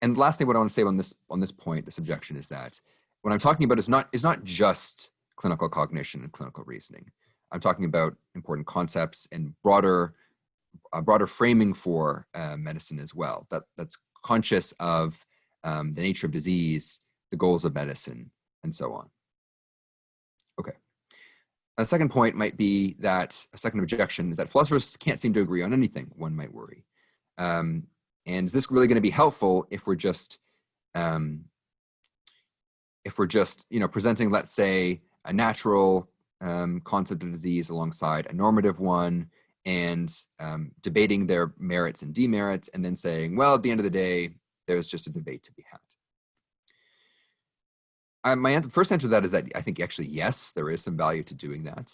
And lastly, what I want to say on this point, this objection, is that what I'm talking about is not just clinical cognition and clinical reasoning. I'm talking about important concepts and broader framing for medicine as well, that's conscious of the nature of disease, the goals of medicine, and so on. Okay. A second point might be that, a second objection is that philosophers can't seem to agree on anything, one might worry. And is this really going to be helpful if we're just, presenting, let's say, a natural concept of disease alongside a normative one, and debating their merits and demerits, and then saying, well, at the end of the day, there's just a debate to be had. My first answer to that is that I think actually, yes, there is some value to doing that,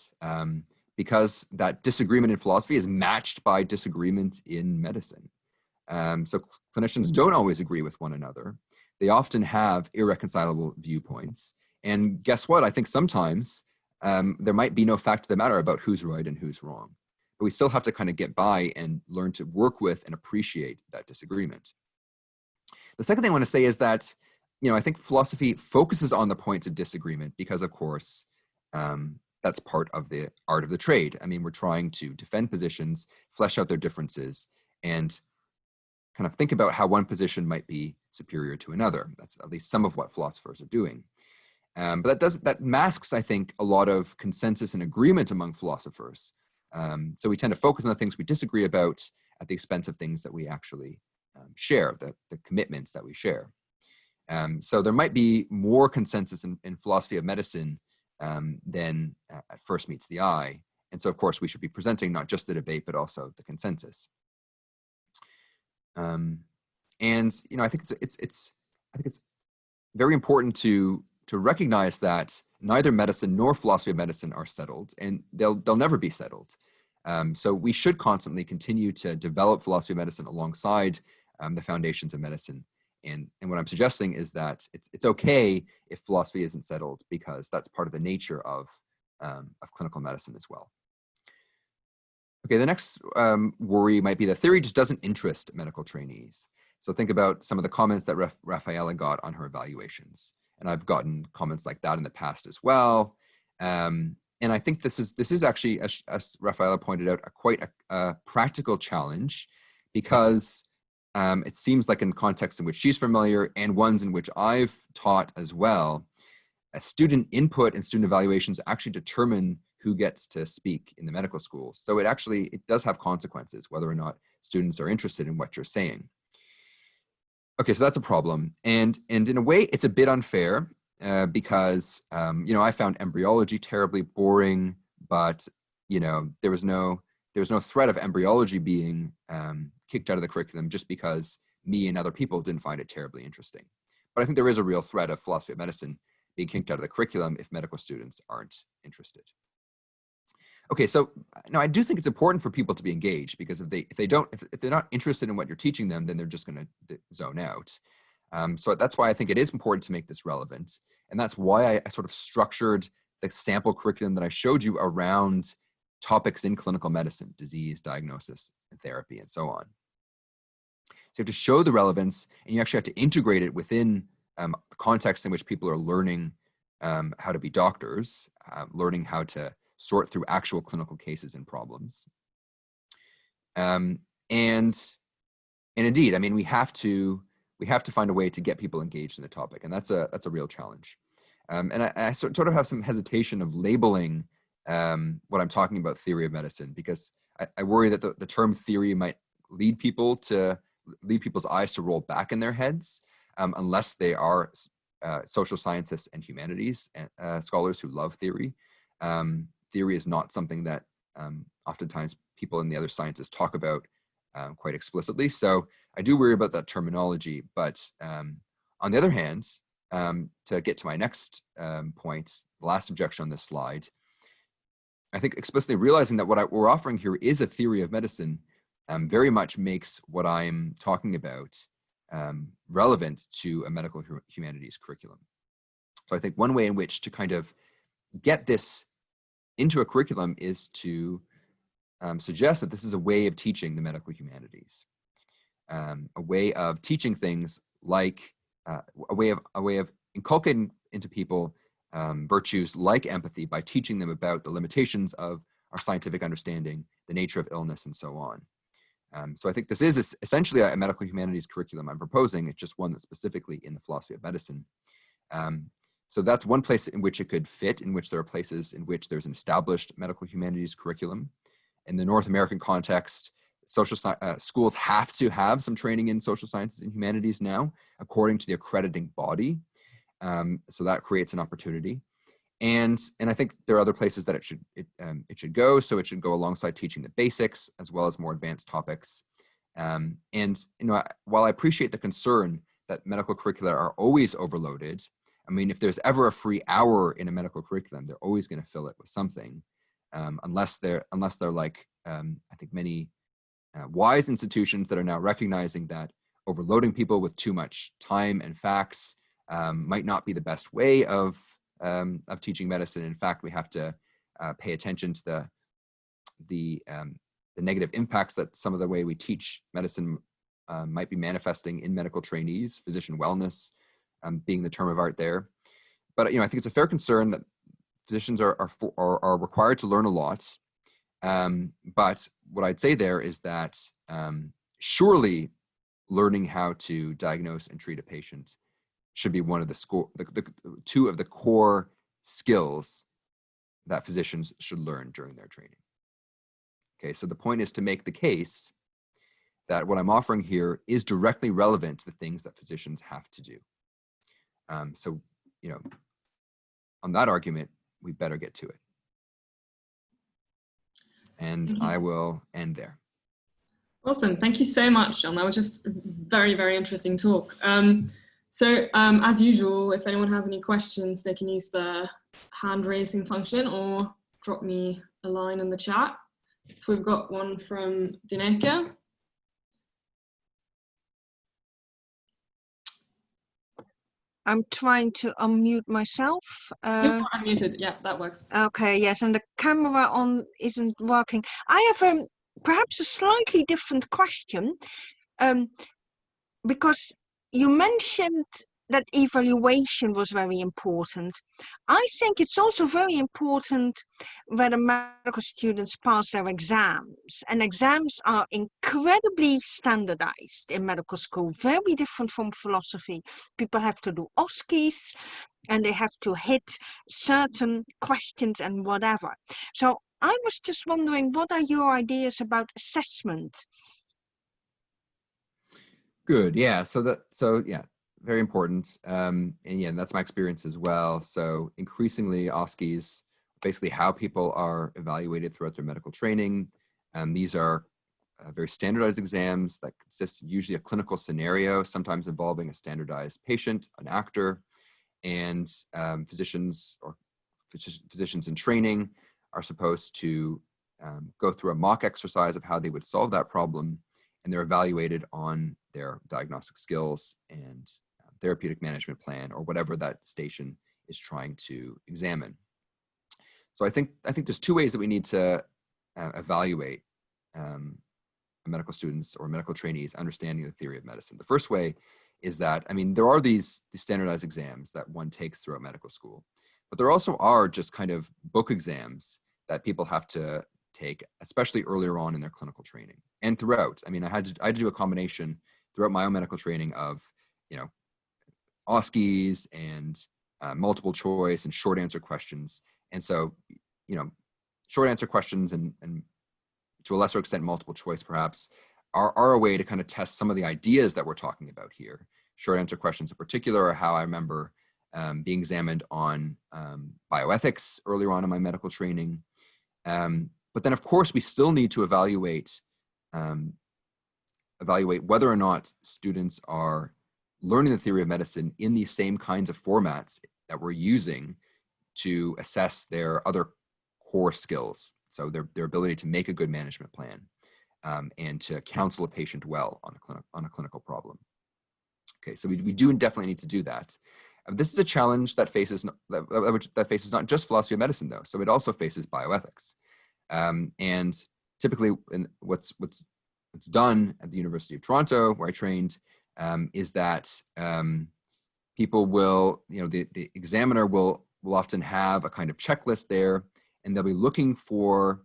because that disagreement in philosophy is matched by disagreement in medicine. So clinicians don't always agree with one another. They often have irreconcilable viewpoints. And guess what? I think sometimes there might be no fact of the matter about who's right and who's wrong. But we still have to kind of get by and learn to work with and appreciate that disagreement. The second thing I want to say is that, I think philosophy focuses on the points of disagreement because, of course, that's part of the art of the trade. I mean, we're trying to defend positions, flesh out their differences, and kind of think about how one position might be superior to another. That's at least some of what philosophers are doing. But that masks, I think, a lot of consensus and agreement among philosophers. So we tend to focus on the things we disagree about at the expense of things that we actually share, the commitments that we share. So there might be more consensus in philosophy of medicine than at first meets the eye. And so, of course, we should be presenting not just the debate, but also the consensus. And I think it's very important to recognize that neither medicine nor philosophy of medicine are settled, and they'll never be settled. So we should constantly continue to develop philosophy of medicine alongside the foundations of medicine. And what I'm suggesting is that it's okay if philosophy isn't settled, because that's part of the nature of clinical medicine as well. Okay, the next worry might be that theory just doesn't interest medical trainees. So think about some of the comments that Rafaela got on her evaluations. And I've gotten comments like that in the past as well. And I think this is actually, as Rafaela pointed out, quite a practical challenge, because it seems like in contexts in which she's familiar and ones in which I've taught as well, student input and student evaluations actually determine who gets to speak in the medical school. So it does have consequences whether or not students are interested in what you're saying. Okay, so that's a problem. And in a way, it's a bit unfair because, I found embryology terribly boring, but, there was no threat of embryology being kicked out of the curriculum just because me and other people didn't find it terribly interesting. But I think there is a real threat of philosophy of medicine being kicked out of the curriculum if medical students aren't interested. Okay, so now I do think it's important for people to be engaged, because if they're not interested in what you're teaching them, then they're just going to zone out. So that's why I think it is important to make this relevant, and that's why I sort of structured the sample curriculum that I showed you around topics in clinical medicine: disease, diagnosis, and therapy, and so on. So you have to show the relevance, and you actually have to integrate it within the context in which people are learning how to be doctors, learning how to sort through actual clinical cases and problems. And indeed, I mean, we have to find a way to get people engaged in the topic, and that's a real challenge. And I sort of have some hesitation of labeling what I'm talking about theory of medicine, because I worry that the term theory might lead people's eyes to roll back in their heads, unless they are social scientists and humanities scholars who love theory. Theory is not something that oftentimes people in the other sciences talk about quite explicitly. So I do worry about that terminology. But on the other hand, to get to my next point, the last objection on this slide, I think explicitly realizing that what we're offering here is a theory of medicine very much makes what I'm talking about relevant to a medical humanities curriculum. So I think one way in which to kind of get this into a curriculum is to suggest that this is a way of teaching the medical humanities, a way of teaching things like a way of inculcating into people virtues like empathy by teaching them about the limitations of our scientific understanding, the nature of illness, and so on. So I think this is essentially a medical humanities curriculum I'm proposing. It's just one that's specifically in the philosophy of medicine. So that's one place in which it could fit, in which there are places in which there's an established medical humanities curriculum. In the North American context, schools have to have some training in social sciences and humanities now, according to the accrediting body. So that creates an opportunity. And I think there are other places that it should go. So it should go alongside teaching the basics as well as more advanced topics. And while I appreciate the concern that medical curricula are always overloaded, I mean, if there's ever a free hour in a medical curriculum, they're always going to fill it with something, unless they're like I think many wise institutions that are now recognizing that overloading people with too much time and facts might not be the best way of teaching medicine. In fact, we have to pay attention to the negative impacts that some of the way we teach medicine might be manifesting in medical trainees, physician wellness being the term of art there. But I think it's a fair concern that physicians are required to learn a lot. But what I'd say there is that surely learning how to diagnose and treat a patient should be one of the two of the core skills that physicians should learn during their training. Okay, so the point is to make the case that what I'm offering here is directly relevant to the things that physicians have to do. So, on that argument, we better get to it. And I will end there. Awesome. Thank you so much, John. That was just a very, very interesting talk. So as usual, if anyone has any questions, they can use the hand raising function or drop me a line in the chat. So we've got one from Dineka. I'm trying to unmute myself. You're unmuted. Yeah, that works. Okay, yes, and the camera on isn't working. I have perhaps a slightly different question, because you mentioned that evaluation was very important. I think it's also very important whether medical students pass their exams. And exams are incredibly standardized in medical school, very different from philosophy. People have to do OSCEs and they have to hit certain questions and whatever. So I was just wondering, what are your ideas about assessment? Good, yeah, yeah. Very important. And yeah, that's my experience as well. So increasingly OSCEs, basically how people are evaluated throughout their medical training. These are very standardized exams that consist of usually a clinical scenario, sometimes involving a standardized patient, an actor, and physicians in training are supposed to go through a mock exercise of how they would solve that problem, and they're evaluated on their diagnostic skills and therapeutic management plan, or whatever that station is trying to examine. So I think there's two ways that we need to evaluate medical students or medical trainees understanding the theory of medicine. The first way is that, there are these standardized exams that one takes throughout medical school, but there also are just kind of book exams that people have to take, especially earlier on in their clinical training and throughout. I had to do a combination throughout my own medical training of, OSCEs and multiple choice and short answer questions. And so, short answer questions and to a lesser extent, multiple choice perhaps are a way to kind of test some of the ideas that we're talking about here. Short answer questions in particular are how I remember being examined on bioethics earlier on in my medical training. But then of course, we still need to evaluate whether or not students are learning the theory of medicine in these same kinds of formats that we're using to assess their other core skills. So their ability to make a good management plan and to counsel a patient well on a clinical problem. Okay, so we do definitely need to do that. This is a challenge that faces not just philosophy of medicine though. So it also faces bioethics. And typically what's done at the University of Toronto, where I trained, is that people will, the examiner will will often have a kind of checklist there, and they'll be looking for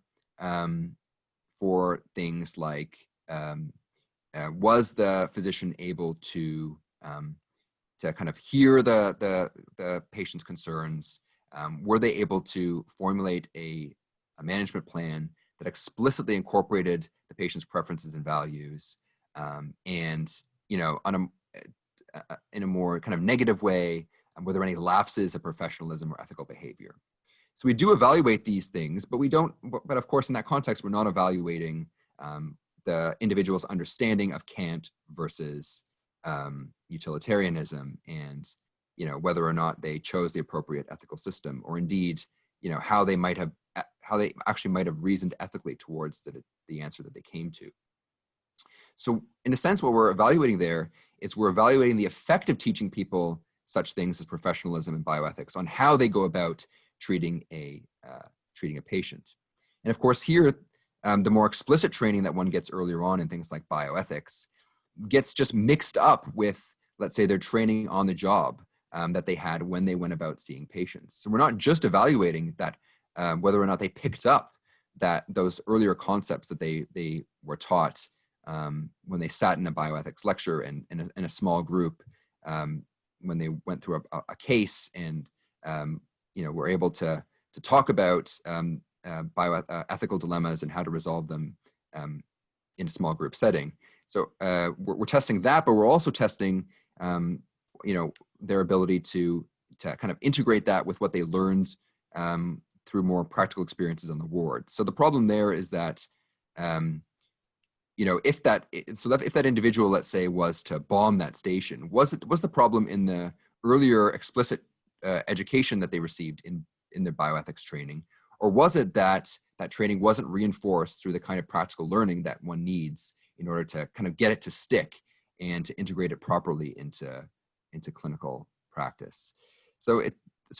things like, was the physician able to kind of hear the patient's concerns? Were they able to formulate a management plan that explicitly incorporated the patient's preferences and values, and on in a more kind of negative way, were there any lapses of professionalism or ethical behavior? So we do evaluate these things, but we don't. But of course, in that context, we're not evaluating the individual's understanding of Kant versus utilitarianism, and whether or not they chose the appropriate ethical system, or indeed how they actually might have reasoned ethically towards the answer that they came to. So in a sense, what we're evaluating there is we're evaluating the effect of teaching people such things as professionalism and bioethics on how they go about treating a patient. And of course here, the more explicit training that one gets earlier on in things like bioethics gets just mixed up with, let's say, their training on the job that they had when they went about seeing patients. So we're not just evaluating that whether or not they picked up those earlier concepts that they were taught when they sat in a bioethics lecture and in a small group, when they went through a case and were able to talk about bioethical dilemmas and how to resolve them in a small group setting. So we're testing that, but we're also testing their ability to kind of integrate that with what they learned through more practical experiences on the ward. So the problem there is that if that individual, let's say, was to bomb that station, was the problem in the earlier explicit education that they received in their bioethics training, or was it that training wasn't reinforced through the kind of practical learning that one needs in order to kind of get it to stick and to integrate it properly into clinical practice? So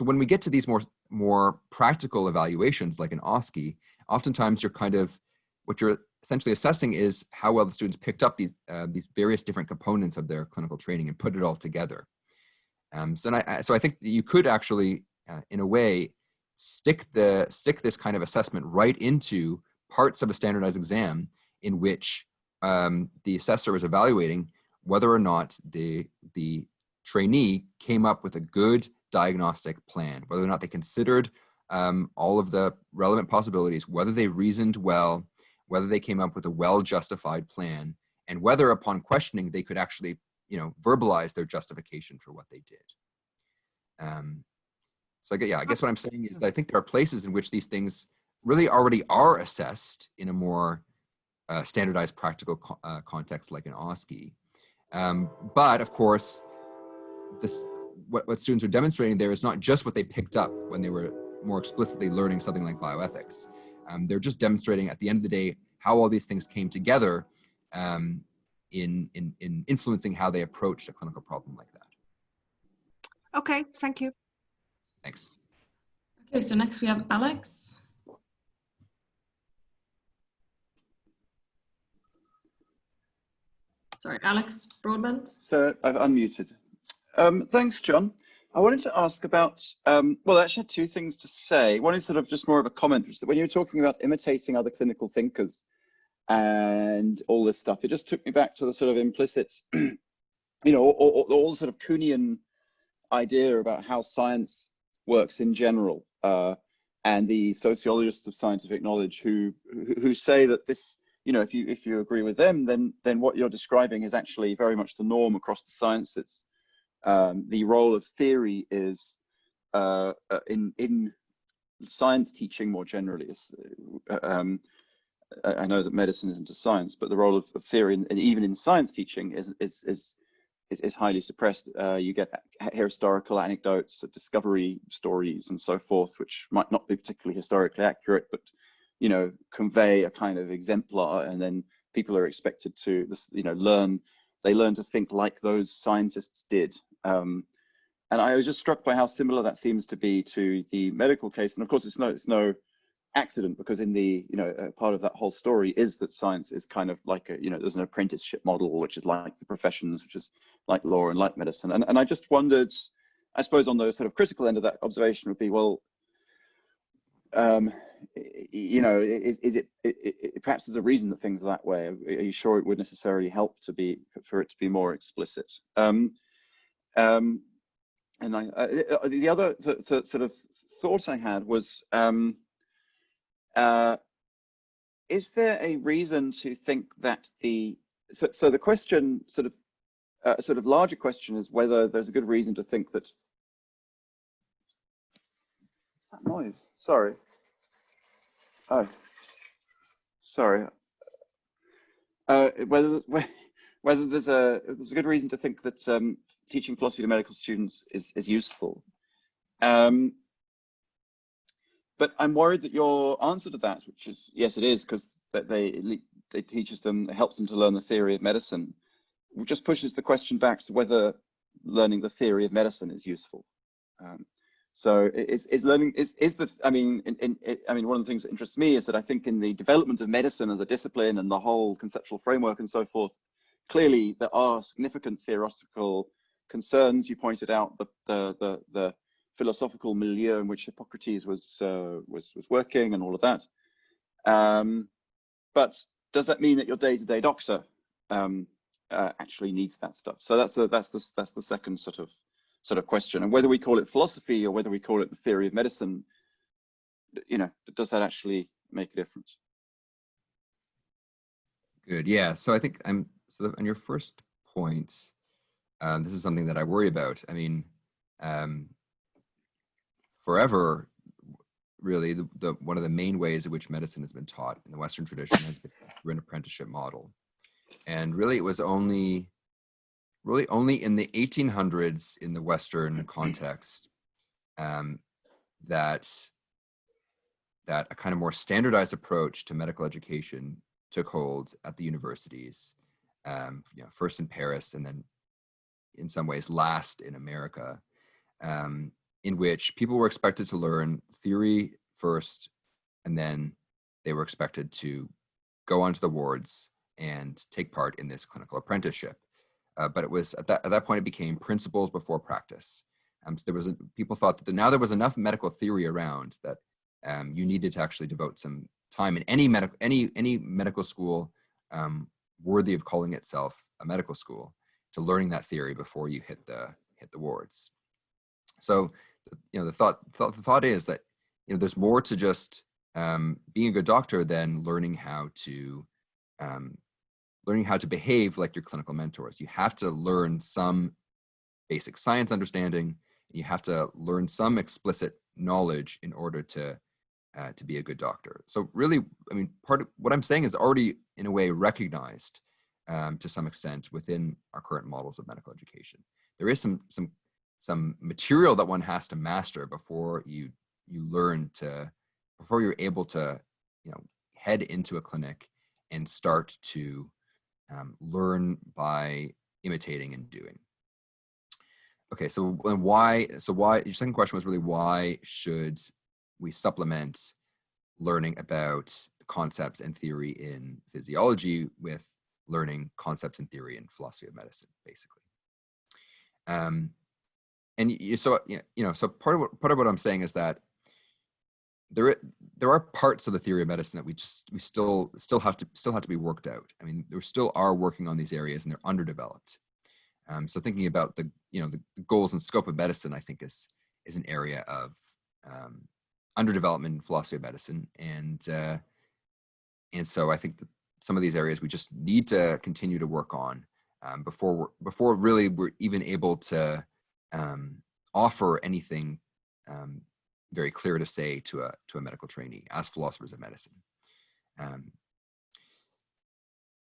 when we get to these more practical evaluations, like an OSCE, oftentimes what you're essentially assessing is how well the students picked up these various different components of their clinical training and put it all together. So I think that you could actually, in a way, stick this kind of assessment right into parts of a standardized exam in which the assessor is evaluating whether or not the trainee came up with a good diagnostic plan, whether or not they considered all of the relevant possibilities, whether they reasoned well, whether they came up with a well-justified plan, and whether upon questioning they could actually verbalize their justification for what they did. So I guess what I'm saying is that I think there are places in which these things really already are assessed in a more standardized practical context, like an OSCE. But of course, what students are demonstrating there is not just what they picked up when they were more explicitly learning something like bioethics. They're just demonstrating at the end of the day how all these things came together in influencing how they approached a clinical problem like that. Okay, thank you. Thanks. Okay, so next we have Alex. Sorry, Alex Broadbent. So I've unmuted. Thanks, John. I wanted to ask about, well, I actually had two things to say. One is sort of just more of a comment, which is that when you were talking about imitating other clinical thinkers and all this stuff, it just took me back to the sort of implicit, all the sort of Kuhnian idea about how science works in general, and the sociologists of scientific knowledge who say that this, if you agree with them, then what you're describing is actually very much the norm across the sciences. The role of theory is in science teaching more generally. I know that medicine isn't a science, but the role of theory, and even in science teaching, is highly suppressed. You get historical anecdotes, discovery stories, and so forth, which might not be particularly historically accurate, but convey a kind of exemplar, and then people are expected to learn. They learn to think like those scientists did. And I was just struck by how similar that seems to be to the medical case. And of course, it's no accident, because in the part of that whole story is that science is kind of like there's an apprenticeship model, which is like the professions, which is like law and like medicine. And I just wondered, I suppose on the sort of critical end of that observation would be, well, you know, is it perhaps there's a reason that things are that way? Are you sure it would necessarily help for it to be more explicit? And the other sort of thought I had was, is there a reason to think that so the question sort of larger question is whether there's a good reason to think that noise. Sorry. Oh, sorry. Whether there's a good reason to think that teaching philosophy to medical students is useful. But I'm worried that your answer to that, which is yes, it is, because they teaches them, it helps them to learn the theory of medicine, just pushes the question back to whether learning the theory of medicine is useful. So I mean, one of the things that interests me is that I think in the development of medicine as a discipline and the whole conceptual framework and so forth, clearly there are significant theoretical concerns. You pointed out the philosophical milieu in which Hippocrates was working and all of that. But does that mean that your day-to-day doctor actually needs that stuff? So that's the second sort of question. And whether we call it philosophy or whether we call it the theory of medicine, you know, does that actually make a difference? Good. Yeah. So I think I'm sort of on your first point. This is something that I worry about. I mean, forever, really, the one of the main ways in which medicine has been taught in the Western tradition has been through an apprenticeship model. And really, it was only in the 1800s in the Western context that a kind of more standardized approach to medical education took hold at the universities, you know, first in Paris and then in some ways last in America, in which people were expected to learn theory first, and then they were expected to go onto the wards and take part in this clinical apprenticeship. But it was at that point it became principles before practice. So people thought that now there was enough medical theory around that you needed to actually devote some time in any medical school worthy of calling itself a medical school to learning that theory before you hit the wards. So, you know, the thought is that, you know, there's more to just being a good doctor than learning how to behave like your clinical mentors. You have to learn some basic science understanding, and you have to learn some explicit knowledge in order to be a good doctor. So really, I mean, part of what I'm saying is already in a way recognized to some extent within our current models of medical education. There is some material that one has to master before you're able to, you know, head into a clinic and start to learn by imitating and doing. Okay, so why your second question was really why should we supplement learning about concepts and theory in physiology with learning concepts and theory in philosophy of medicine, basically. So part of what I'm saying is that there are parts of the theory of medicine that we still have to be worked out. I mean, there still are working on these areas and they're underdeveloped. So thinking about the goals and scope of medicine, I think is an area of underdevelopment in philosophy of medicine, and so I think that some of these areas we just need to continue to work on before really we're even able to offer anything very clear to say to a medical trainee as philosophers of medicine.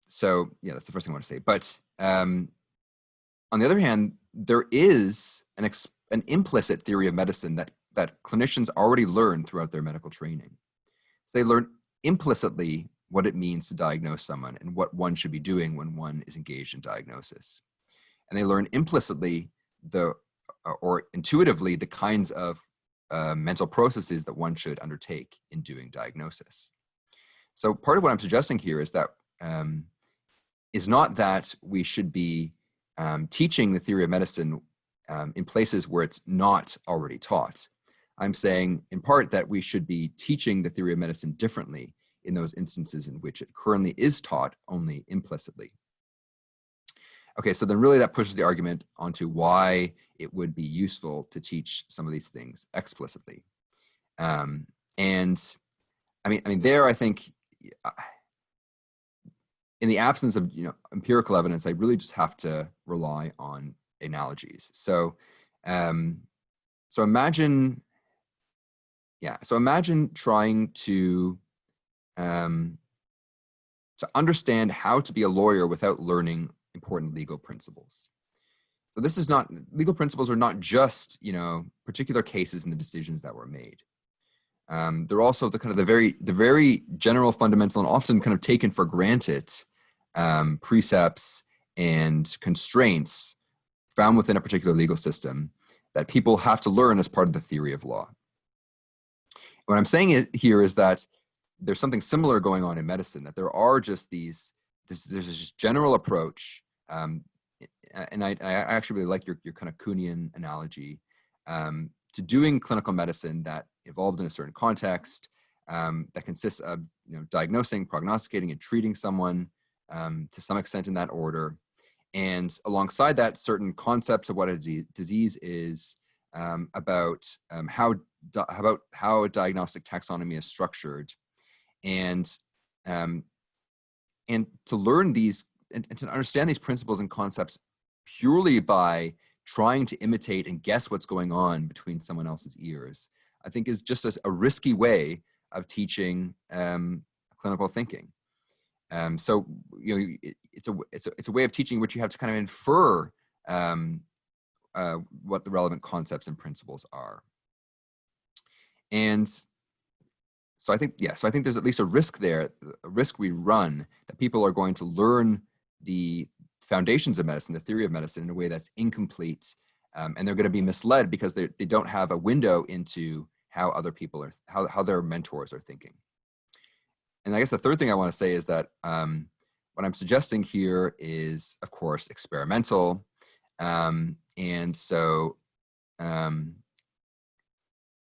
So yeah, that's the first thing I want to say. But on the other hand, there is an implicit theory of medicine that clinicians already learn throughout their medical training. So they learn implicitly what it means to diagnose someone and what one should be doing when one is engaged in diagnosis. And they learn implicitly or intuitively the kinds of mental processes that one should undertake in doing diagnosis. So part of what I'm suggesting here is that is not that we should be teaching the theory of medicine in places where it's not already taught. I'm saying in part that we should be teaching the theory of medicine differently in those instances in which it currently is taught only implicitly. Okay, so then really that pushes the argument onto why it would be useful to teach some of these things explicitly. And I mean, there I think, in the absence of empirical evidence, I really just have to rely on analogies. So, so imagine trying to understand how to be a lawyer without learning important legal principles. So this is not, legal principles are not just, particular cases and the decisions that were made. They're also the very general, fundamental, and often kind of taken for granted precepts and constraints found within a particular legal system that people have to learn as part of the theory of law. What I'm saying here is that there's something similar going on in medicine, that there are just there's this general approach, and I actually really like your kind of Kuhnian analogy, to doing clinical medicine that evolved in a certain context, that consists of diagnosing, prognosticating, and treating someone to some extent in that order. And alongside that, certain concepts of what a disease is, about how a diagnostic taxonomy is structured, and to learn these and to understand these principles and concepts purely by trying to imitate and guess what's going on between someone else's ears, I think is just a risky way of teaching clinical thinking. So it's a way of teaching which you have to kind of infer what the relevant concepts and principles are. And so I think there's at least a risk there, a risk we run, that people are going to learn the foundations of medicine, the theory of medicine, in a way that's incomplete, and they're going to be misled because they don't have a window into how other people are, how their mentors are thinking. And I guess the third thing I want to say is that what I'm suggesting here is, of course, experimental, and so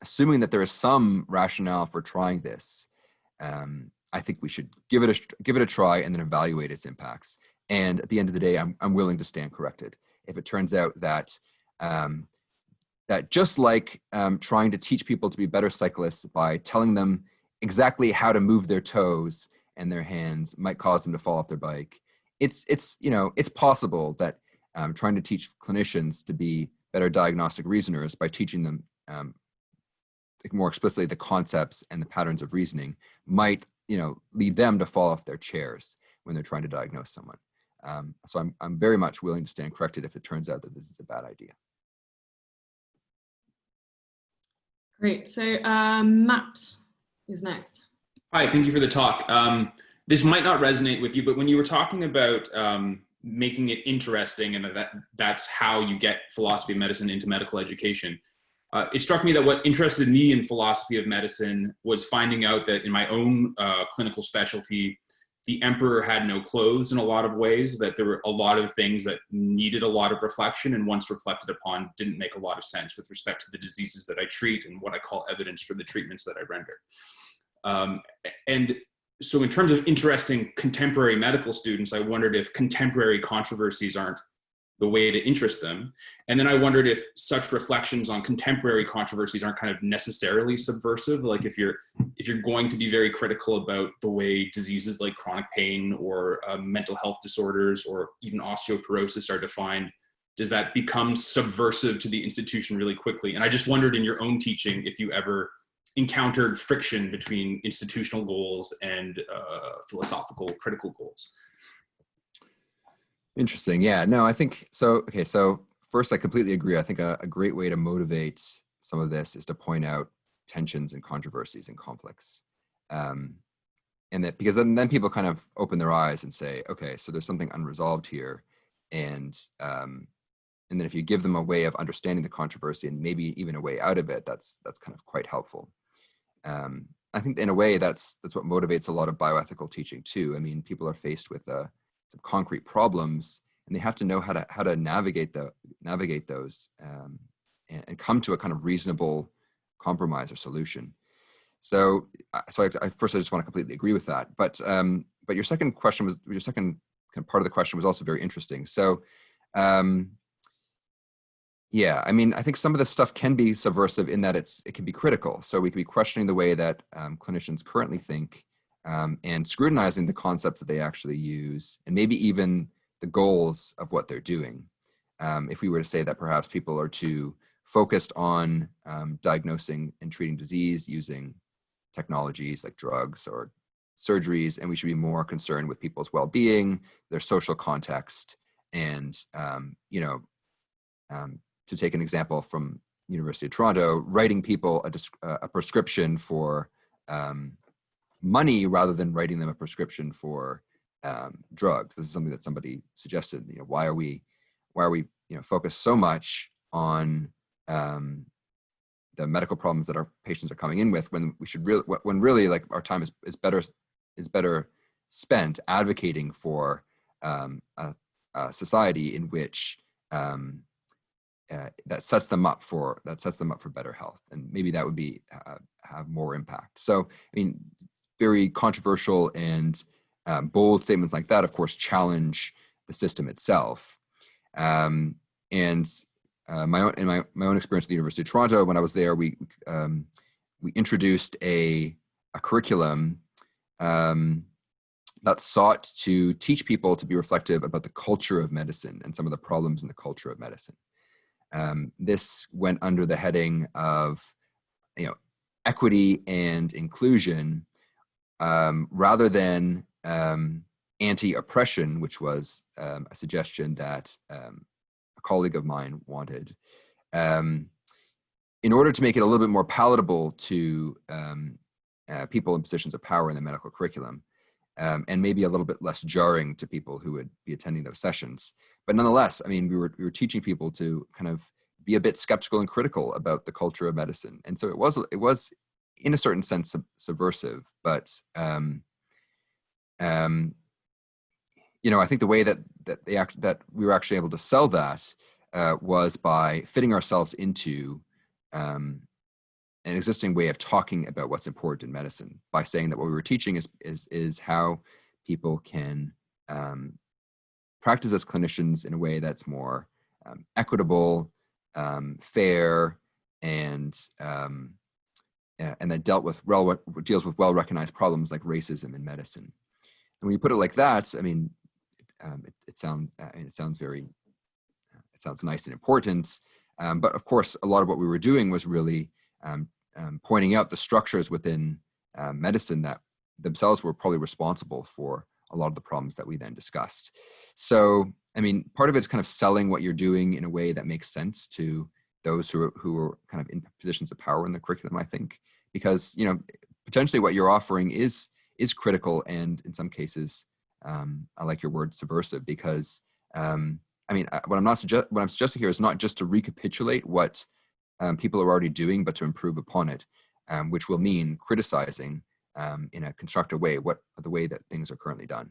assuming that there is some rationale for trying this, I think we should give it a try and then evaluate its impacts. And at the end of the day, I'm willing to stand corrected if it turns out that that just like trying to teach people to be better cyclists by telling them exactly how to move their toes and their hands might cause them to fall off their bike, it's possible that trying to teach clinicians to be better diagnostic reasoners by teaching them more explicitly the concepts and the patterns of reasoning might lead them to fall off their chairs when they're trying to diagnose someone. So I'm very much willing to stand corrected if it turns out that this is a bad idea. Great. So Matt is next. Hi, thank you for the talk. This might not resonate with you, but when you were talking about making it interesting and that's how you get philosophy of medicine into medical education, it struck me that what interested me in philosophy of medicine was finding out that in my own clinical specialty, the emperor had no clothes in a lot of ways, that there were a lot of things that needed a lot of reflection, and once reflected upon didn't make a lot of sense with respect to the diseases that I treat and what I call evidence for the treatments that I render. And so in terms of interesting contemporary medical students, I wondered if contemporary controversies aren't the way to interest them. And then I wondered if such reflections on contemporary controversies aren't kind of necessarily subversive. Like if you're going to be very critical about the way diseases like chronic pain or mental health disorders or even osteoporosis are defined, does that become subversive to the institution really quickly? And I just wondered in your own teaching if you ever encountered friction between institutional goals and philosophical critical goals. Interesting. Yeah, no, I think so. Okay, so first, I completely agree. I think a great way to motivate some of this is to point out tensions and controversies and conflicts. And that because then people kind of open their eyes and say, okay, so there's something unresolved here. And then if you give them a way of understanding the controversy and maybe even a way out of it, that's kind of quite helpful. I think in a way that's what motivates a lot of bioethical teaching too. I mean, people are faced with some concrete problems, and they have to know how to navigate those and come to a kind of reasonable compromise or solution. So I first, I just want to completely agree with that. But your second question was, your second part of the question was also very interesting. So, yeah, I mean, I think some of this stuff can be subversive in that it can be critical. So we could be questioning the way that clinicians currently think and scrutinizing the concepts that they actually use, and maybe even the goals of what they're doing. If we were to say that perhaps people are too focused on diagnosing and treating disease using technologies like drugs or surgeries, and we should be more concerned with people's well-being, their social context, and to take an example from University of Toronto, writing people a prescription for money rather than writing them a prescription for drugs. This is something that somebody suggested. Why are we focused so much on the medical problems that our patients are coming in with, when we should really like our time is better spent advocating for a society in which that sets them up for better health, and maybe that would be have more impact. So, I mean, very controversial and bold statements like that, of course, challenge the system itself. And my own experience at the University of Toronto, when I was there, we introduced a curriculum that sought to teach people to be reflective about the culture of medicine and some of the problems in the culture of medicine. This went under the heading of, equity and inclusion, rather than anti-oppression, which was a suggestion that a colleague of mine wanted, in order to make it a little bit more palatable to people in positions of power in the medical curriculum, and maybe a little bit less jarring to people who would be attending those sessions. But nonetheless, I mean, we were teaching people to kind of be a bit skeptical and critical about the culture of medicine, and so it was in a certain sense subversive. But I think the way that we were actually able to sell that was by fitting ourselves into an existing way of talking about what's important in medicine, by saying that what we were teaching is how people can practice as clinicians in a way that's more equitable, fair, and that deals with well-recognized problems like racism in medicine. And when you put it like that, I mean, it sounds nice and important, but of course, a lot of what we were doing was really pointing out the structures within medicine that themselves were probably responsible for a lot of the problems that we then discussed. So, I mean, part of it is kind of selling what you're doing in a way that makes sense to those who are kind of in positions of power in the curriculum, I think, because, potentially what you're offering is critical, and in some cases, I like your word subversive, because, I mean, what I'm suggesting here is not just to recapitulate what people are already doing, but to improve upon it, which will mean criticizing in a constructive way the way that things are currently done.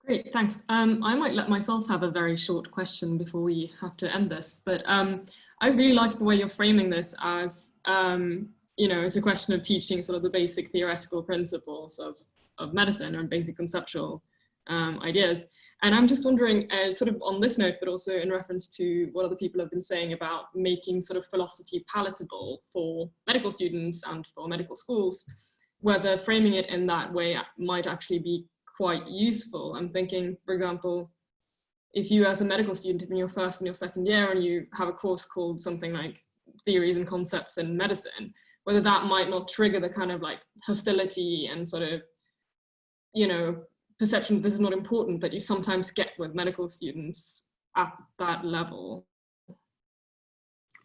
Great, thanks. I might let myself have a very short question before we have to end this, but I really like the way you're framing this as, it's a question of teaching sort of the basic theoretical principles of medicine, or basic conceptual ideas. And I'm just wondering, sort of on this note, but also in reference to what other people have been saying about making sort of philosophy palatable for medical students and for medical schools, whether framing it in that way might actually be quite useful. I'm thinking, for example, if you as a medical student in your first and your second year and you have a course called something like Theories and Concepts in Medicine, whether that might not trigger the kind of like hostility and sort of, perception that this is not important that you sometimes get with medical students at that level.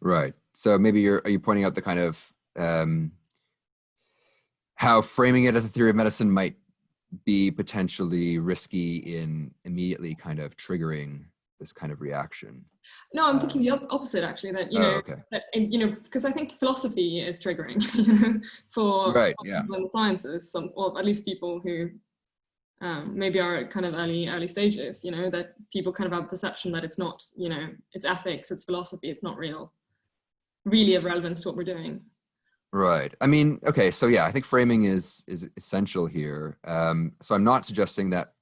Right. So maybe are you pointing out the kind of how framing it as a theory of medicine might be potentially risky in immediately kind of triggering this kind of reaction? No, I'm thinking the opposite, actually, that, because I think philosophy is triggering, for right, people in the sciences, or at least people who maybe are at kind of early stages, you know, that people kind of have a perception that it's not, you know, it's ethics, it's philosophy, it's not really of relevance to what we're doing. Right. I mean, okay, so yeah, I think framing is essential here. So I'm not suggesting that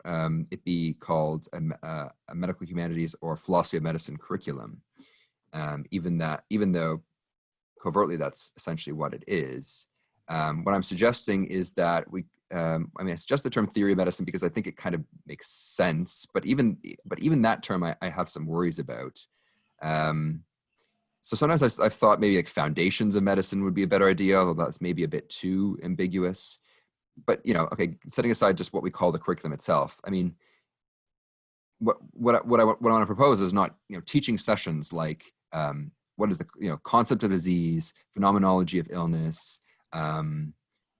it be called a medical humanities or philosophy of medicine curriculum, even though covertly that's essentially what it is. What I'm suggesting is that I mean, it's just the term theory of medicine because I think it kind of makes sense, but even that term I have some worries about. So sometimes I've thought maybe like foundations of medicine would be a better idea, although that's maybe a bit too ambiguous. But, you know, okay, setting aside just what we call the curriculum itself, I mean, what I want to propose is not, you know, teaching sessions like what is the, you know, concept of disease, phenomenology of illness,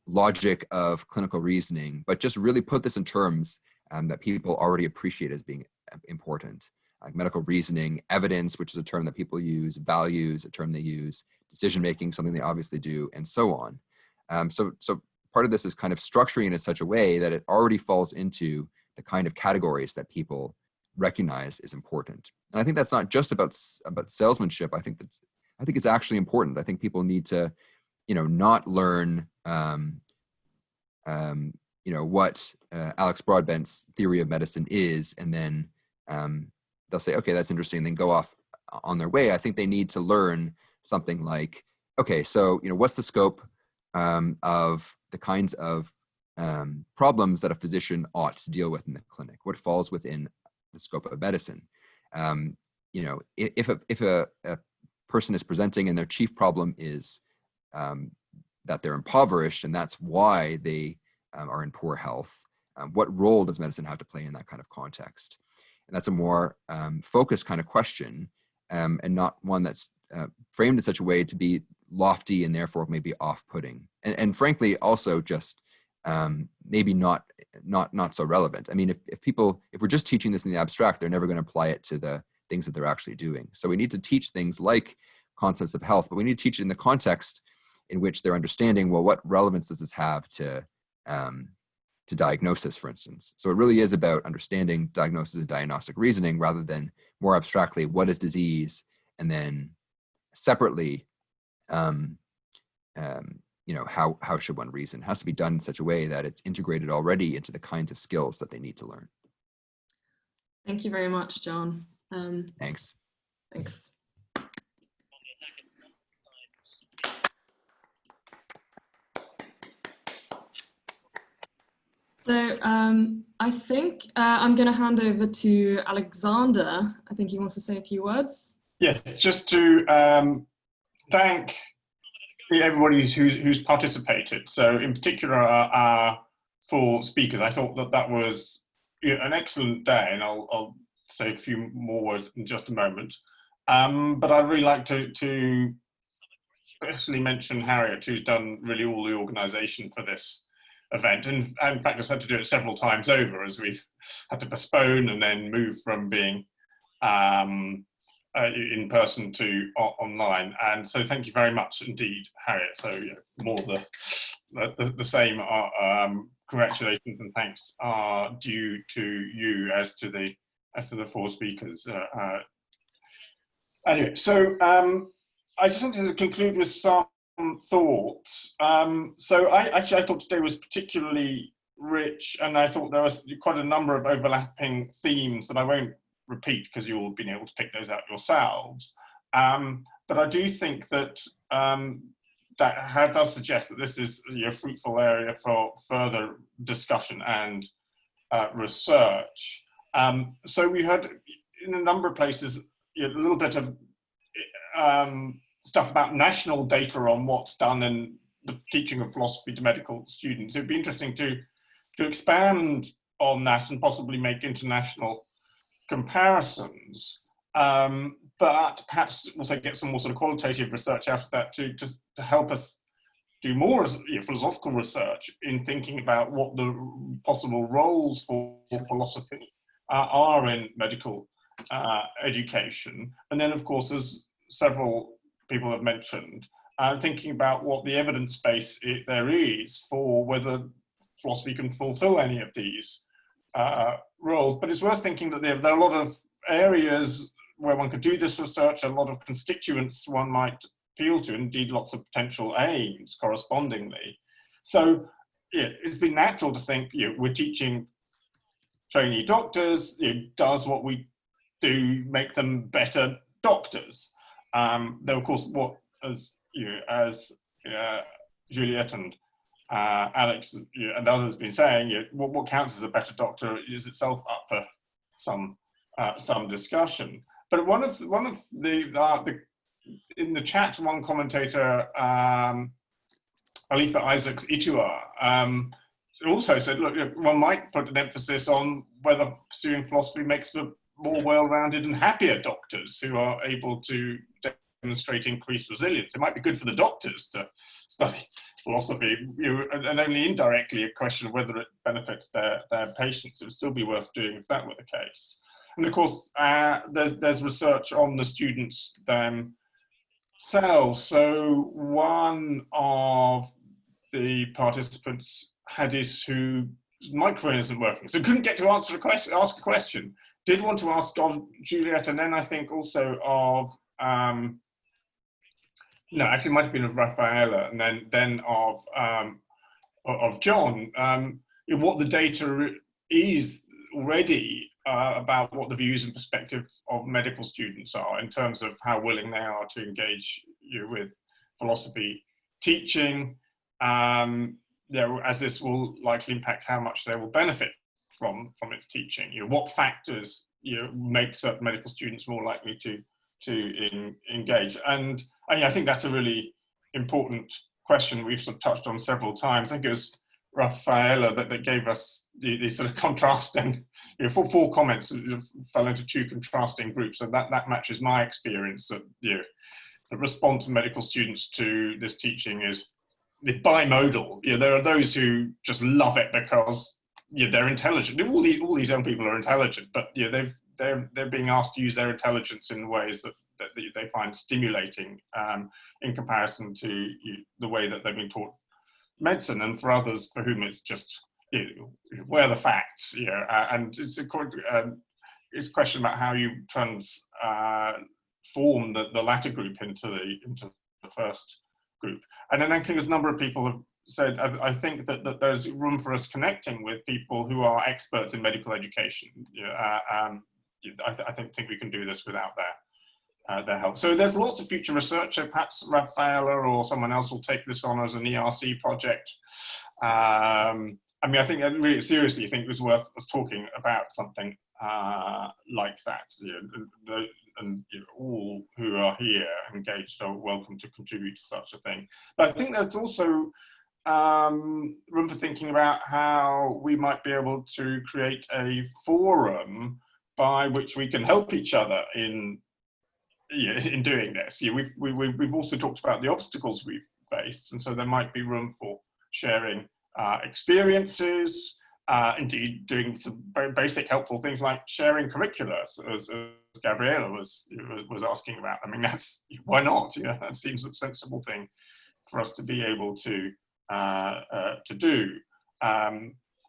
logic of clinical reasoning, but just really put this in terms that people already appreciate as being important. Like medical reasoning, evidence, which is a term that people use, values, a term they use, decision-making, something they obviously do, and so on. So part of this is kind of structuring it in such a way that it already falls into the kind of categories that people recognize is important. And I think that's not just about salesmanship. I think it's actually important. I think people need to, you know, not learn, you know, what Alex Broadbent's theory of medicine is, and then they'll say, okay, that's interesting, and then go off on their way. I think they need to learn something like, okay, so, you know, what's the scope of the kinds of problems that a physician ought to deal with in the clinic? What falls within the scope of medicine? You know, if a person is presenting and their chief problem is that they're impoverished and that's why they are in poor health, what role does medicine have to play in that kind of context? And that's a more focused kind of question, and not one that's framed in such a way to be lofty and therefore maybe off-putting. And frankly, also just maybe not so relevant. I mean, if we're just teaching this in the abstract, they're never going to apply it to the things that they're actually doing. So we need to teach things like concepts of health, but we need to teach it in the context in which they're understanding, well, what relevance does this have to diagnosis, for instance? So it really is about understanding diagnosis and diagnostic reasoning rather than more abstractly, what is disease? And then separately, you know, how should one reason? It has to be done in such a way that it's integrated already into the kinds of skills that they need to learn. Thank you very much, John. Thanks. Thanks. So I think I'm going to hand over to Alexander. I think he wants to say a few words. Yes, just to thank everybody who's participated. So in particular, our 4 speakers. I thought that was an excellent day, and I'll say a few more words in just a moment. But I'd really like to especially mention Harriet, who's done really all the organisation for this event, and in fact I've had to do it several times over as we've had to postpone and then move from being in person to online. And so thank you very much indeed, Harriet. So more the same congratulations and thanks are due to you as to the 4 speakers. Anyway, so I just wanted to conclude with some thoughts. So I thought today was particularly rich, and I thought there was quite a number of overlapping themes that I won't repeat because you'll been able to pick those out yourselves. But I do think that that does suggest that this is a fruitful area for further discussion and research. So we heard in a number of places a little bit of stuff about national data on what's done in the teaching of philosophy to medical students. It'd be interesting to expand on that and possibly make international comparisons, but perhaps also get some more sort of qualitative research out of that to help us do more philosophical research in thinking about what the possible roles for philosophy are in medical education. And then, of course, as several people have mentioned, thinking about what the evidence base there is for whether philosophy can fulfill any of these roles. But it's worth thinking that there are a lot of areas where one could do this research, a lot of constituents one might appeal to, indeed lots of potential aims correspondingly. So yeah, it's been natural to think, we're teaching trainee doctors, does what we do make them better doctors? Though of course, as Juliet and Alex and others have been saying, what counts as a better doctor is itself up for some discussion. But one of the in the chat, one commentator, Alifa Isaacs Itua, also said, look, one might put an emphasis on whether pursuing philosophy makes for more well-rounded and happier doctors who are able to demonstrate increased resilience. It might be good for the doctors to study philosophy, and only indirectly a question of whether it benefits their patients. It would still be worth doing if that were the case. And of course, there's research on the students themselves. So one of the participants, Hadis, whose microphone isn't working, so couldn't get to ask a question, did want to ask of Juliet, and then I think also of, no, actually it might have been of Rafaela, and then of John, what the data is already about what the views and perspective of medical students are in terms of how willing they are to engage with philosophy teaching, as this will likely impact how much they will benefit from its teaching. What factors make certain medical students more likely to engage? And I think that's a really important question we've sort of touched on several times. I think it was Rafaela that gave us the sort of contrasting, four comments fell into two contrasting groups, and that matches my experience that the response of medical students to this teaching is bimodal. There are those who just love it because they're intelligent. All these young people are intelligent, but they're being asked to use their intelligence in ways that they find stimulating in comparison to the way that they've been taught medicine. And for others for whom it's just where are the facts, and it's a question about how you transform the latter group into the first group. And then I think as a number of people have said, I think that there's room for us connecting with people who are experts in medical education. I think we can do this without their help. So there's lots of future research. So perhaps Rafaela or someone else will take this on as an ERC project. I mean, I think really seriously, I think it was worth us talking about something like that. And all who are here engaged are welcome to contribute to such a thing. But I think there's also room for thinking about how we might be able to create a forum by which we can help each other in doing this. We've also talked about the obstacles we've faced, and so there might be room for sharing experiences, indeed doing some very basic helpful things like sharing curricula, as Gabriela was asking about. I mean, why not? That seems a sensible thing for us to be able to do.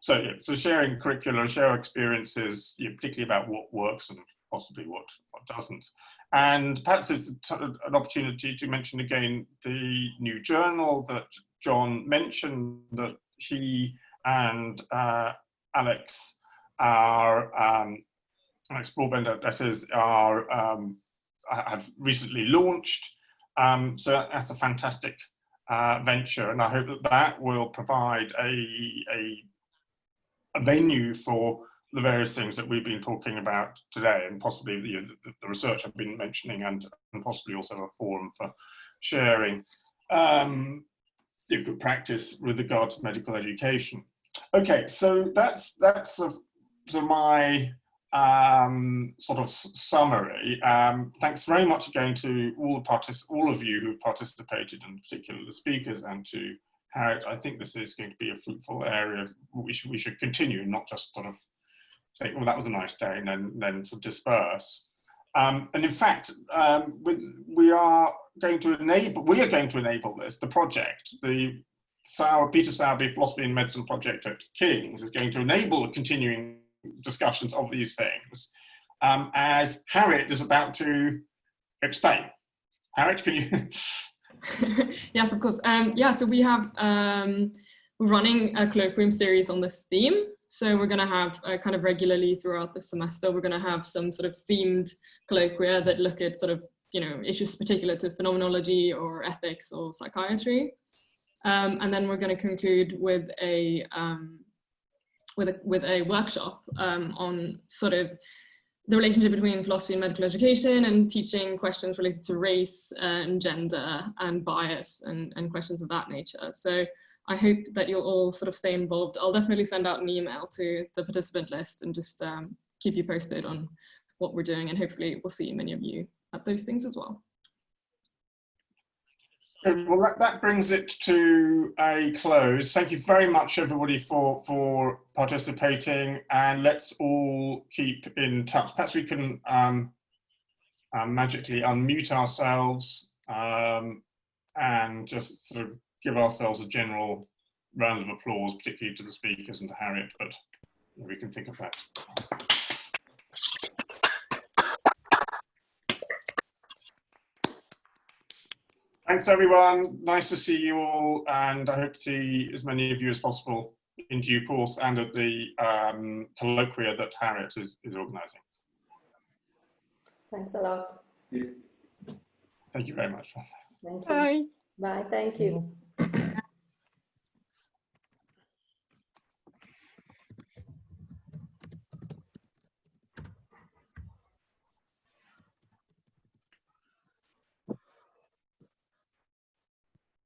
So sharing curricula, share experiences, particularly about what works and possibly what doesn't. And perhaps it's an opportunity to mention again the new journal that John mentioned, that he and Alex Broadbent, that is, have recently launched. So that's a fantastic venture, and I hope that will provide a venue for the various things that we've been talking about today, and possibly the research I've been mentioning, and possibly also a forum for sharing good practice with regard to medical education. Okay, so that's my sort of summary. Thanks very much again to all of you who participated, in particular the speakers, and to Harriet. I think this is going to be a fruitful area. We should continue, not just sort of say, well, that was a nice day, and then to disperse. And in fact, we are going to enable this. The project, the Peter Sowerby Philosophy and Medicine Project at King's, is going to enable a continuing discussions of these things, as Harriet is about to explain. Harriet, can you? Yes, of course. Yeah, so we have, we're running a colloquium series on this theme. So we're going to have kind of regularly throughout the semester, we're going to have some sort of themed colloquia that look at sort of, you know, issues particular to phenomenology or ethics or psychiatry. And then we're going to conclude with a workshop on sort of the relationship between philosophy and medical education, and teaching questions related to race and gender and bias and questions of that nature. So I hope that you'll all sort of stay involved. I'll definitely send out an email to the participant list and just keep you posted on what we're doing, and hopefully we'll see many of you at those things as well. Well, that brings it to a close. Thank you very much, everybody, for participating, and let's all keep in touch. Perhaps we can magically unmute ourselves and just sort of give ourselves a general round of applause, particularly to the speakers and to Harriet, but we can think of that. Thanks, everyone. Nice to see you all, and I hope to see as many of you as possible in due course and at the colloquia that Harriet is organising. Thanks a lot. Thank you very much. Thank you. Bye. Bye. Thank you.